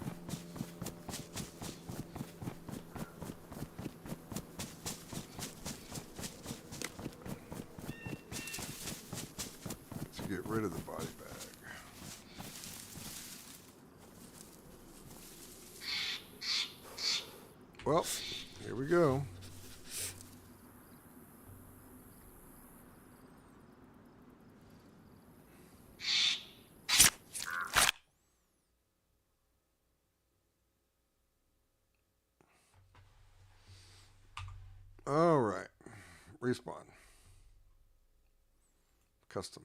to get rid of the body bag. Well, here we go. All right, respawn. Custom.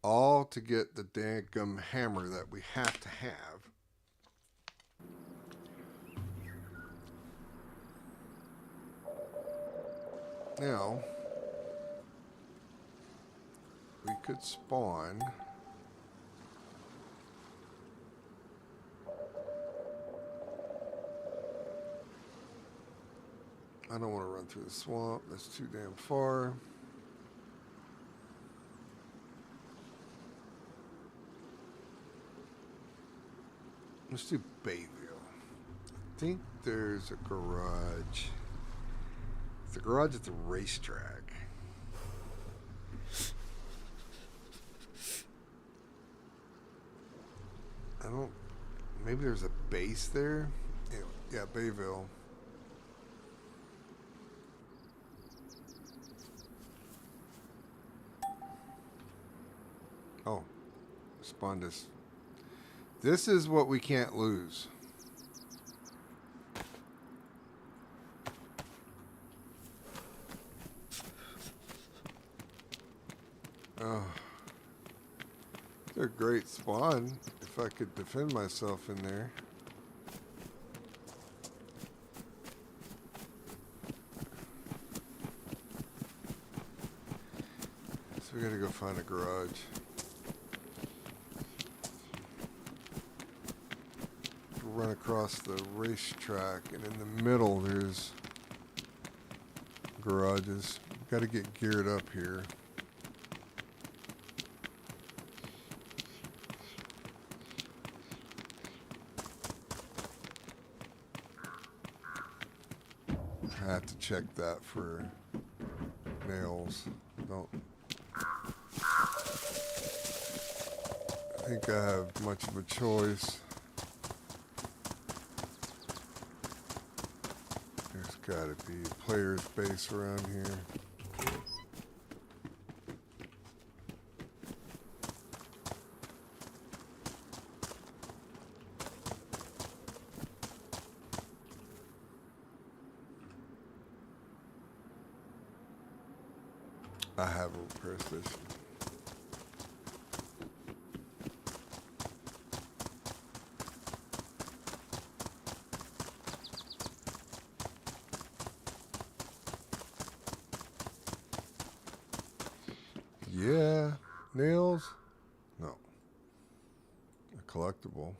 All to get the daggum hammer that we have to have. Now, we could spawn I don't want to run through the swamp. That's too damn far. Let's do Bayville. I think there's a garage. It's a garage at the racetrack. I don't. Maybe there's a base there. Yeah, Bayville. Oh, spawned us. This is what we can't lose. Oh, they're a great spawn if I could defend myself in there. So we gotta go find a garage. Run across the racetrack, and in the middle there's garages. Got to get geared up here. I have to check that for nails. Don't think I have much of a choice. There's got to be a player's base around here. I have a repair station. Yeah, nails? No. A collectible.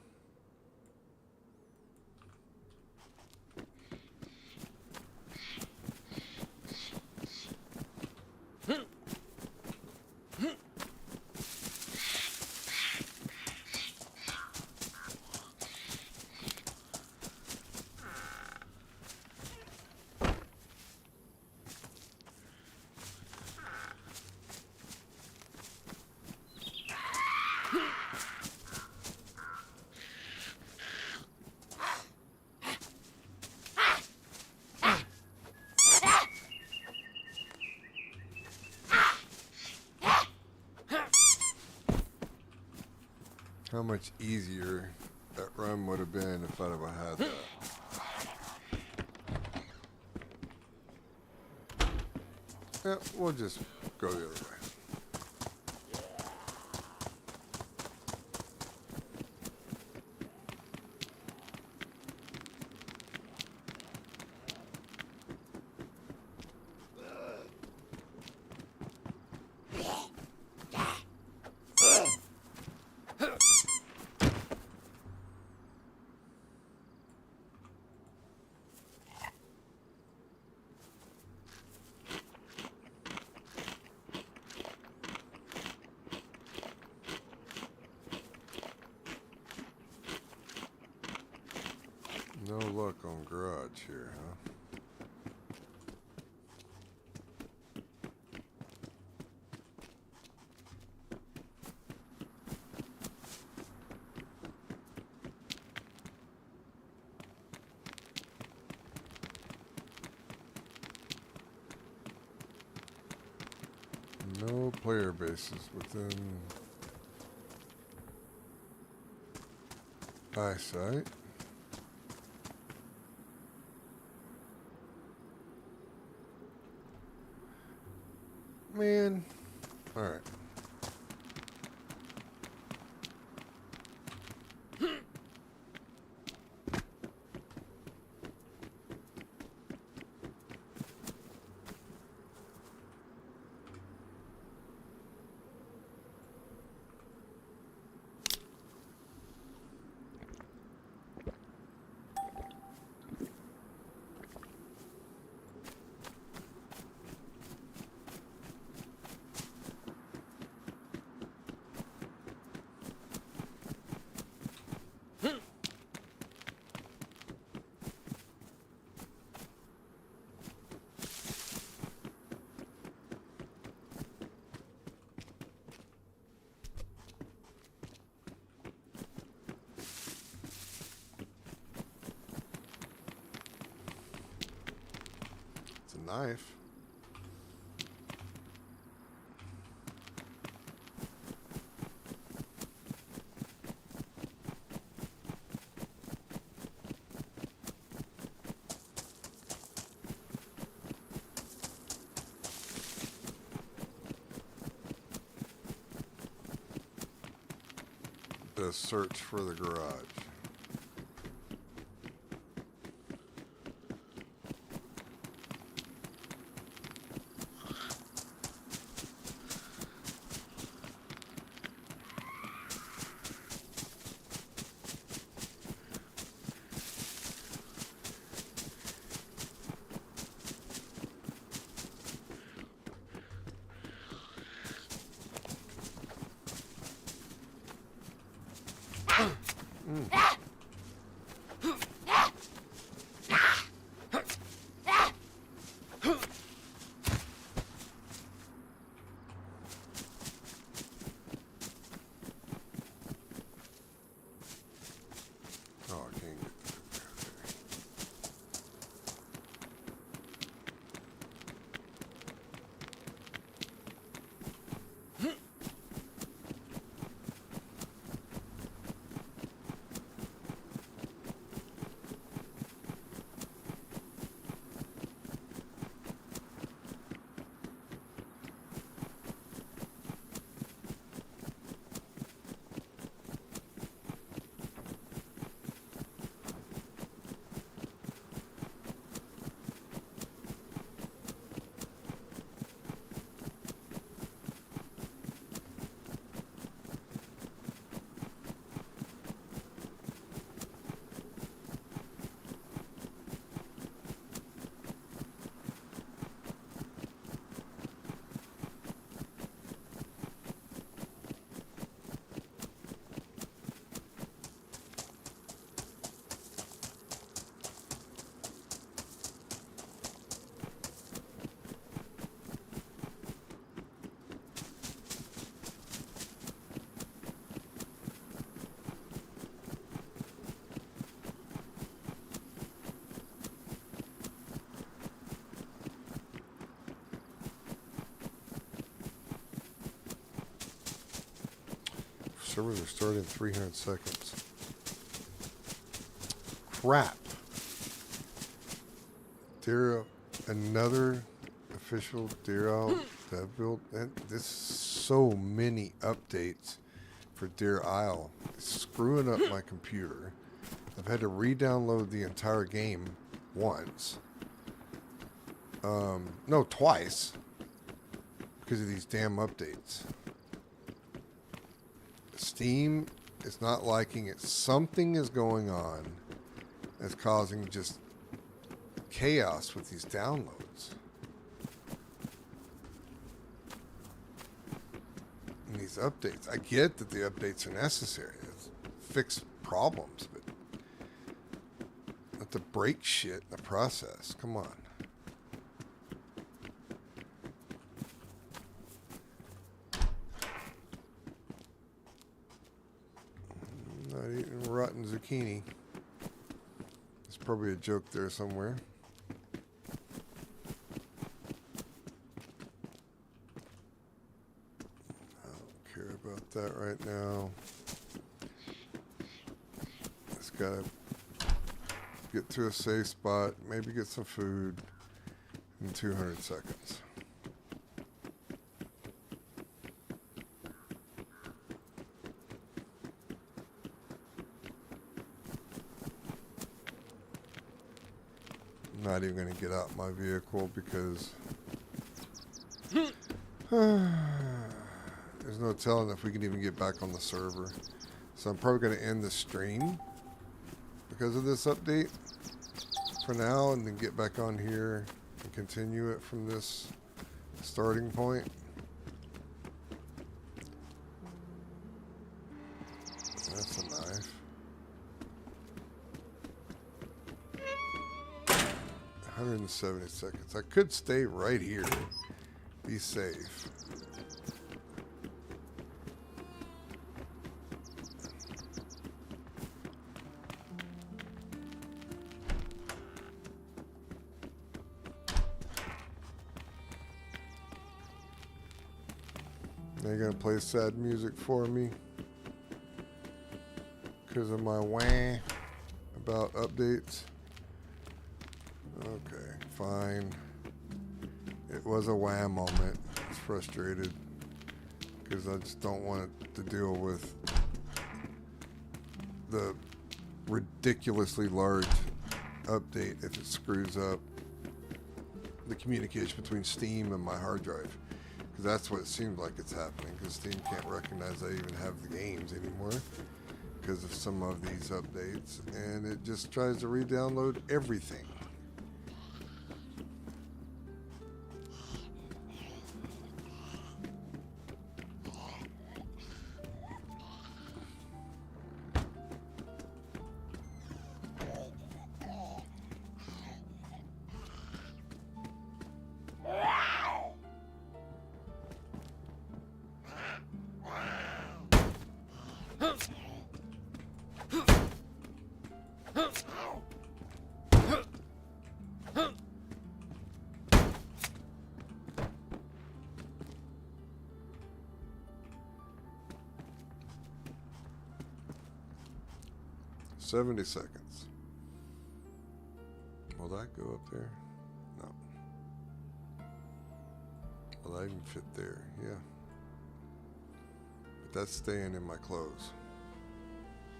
How much easier that run would have been if I'd have had that. Yeah, we'll just go the other way. No luck on garage here, huh? No player bases within eyesight. Man, all right. knife. The search for the garage. Oh, I can't get servers are starting in 300 seconds. Crap. Dear, another official Dear Isle dev build. And there's so many updates for Dear Isle. It's screwing up my computer. I've had to re-download the entire game once. No, twice. Because of these damn updates. Steam is not liking it. Something is going on that's causing just chaos with these downloads. And these updates. I get that the updates are necessary. It's fix problems, but not to break shit in the process. Come on. Not eating rotten zucchini. There's probably a joke there somewhere. I don't care about that right now. Just gotta get to a safe spot, maybe get some food in 200 seconds. I'm not even going to get out my vehicle because there's no telling if we can even get back on the server. So I'm probably going to end the stream because of this update for now, and then get back on here and continue it from this starting point. That's a knife. 170 seconds. I could stay right here. Be safe. They're gonna play sad music for me because of my wah about updates. Okay, fine. It was a wah moment. I was frustrated because I just don't want to deal with the ridiculously large update if it screws up the communication between Steam and my hard drive, because that's what it seems like it's happening, because Steam can't recognize I even have the games anymore because of some of these updates, and it just tries to re-download everything. $70 seconds. Will that go up there? No. Will that even fit there? Yeah. But that's staying in my clothes.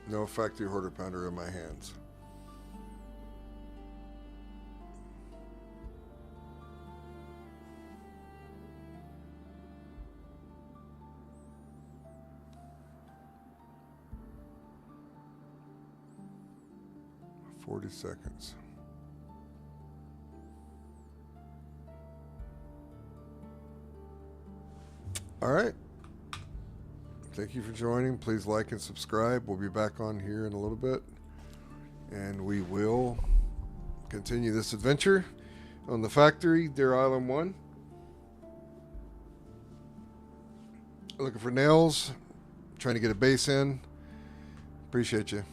No factory hoarder pounder in my hands. $40 seconds. All right. Thank you for joining. Please like and subscribe. We'll be back on here in a little bit, and we will continue this adventure on the factory, Deer Island 1. Looking for nails, trying to get a base in. Appreciate you.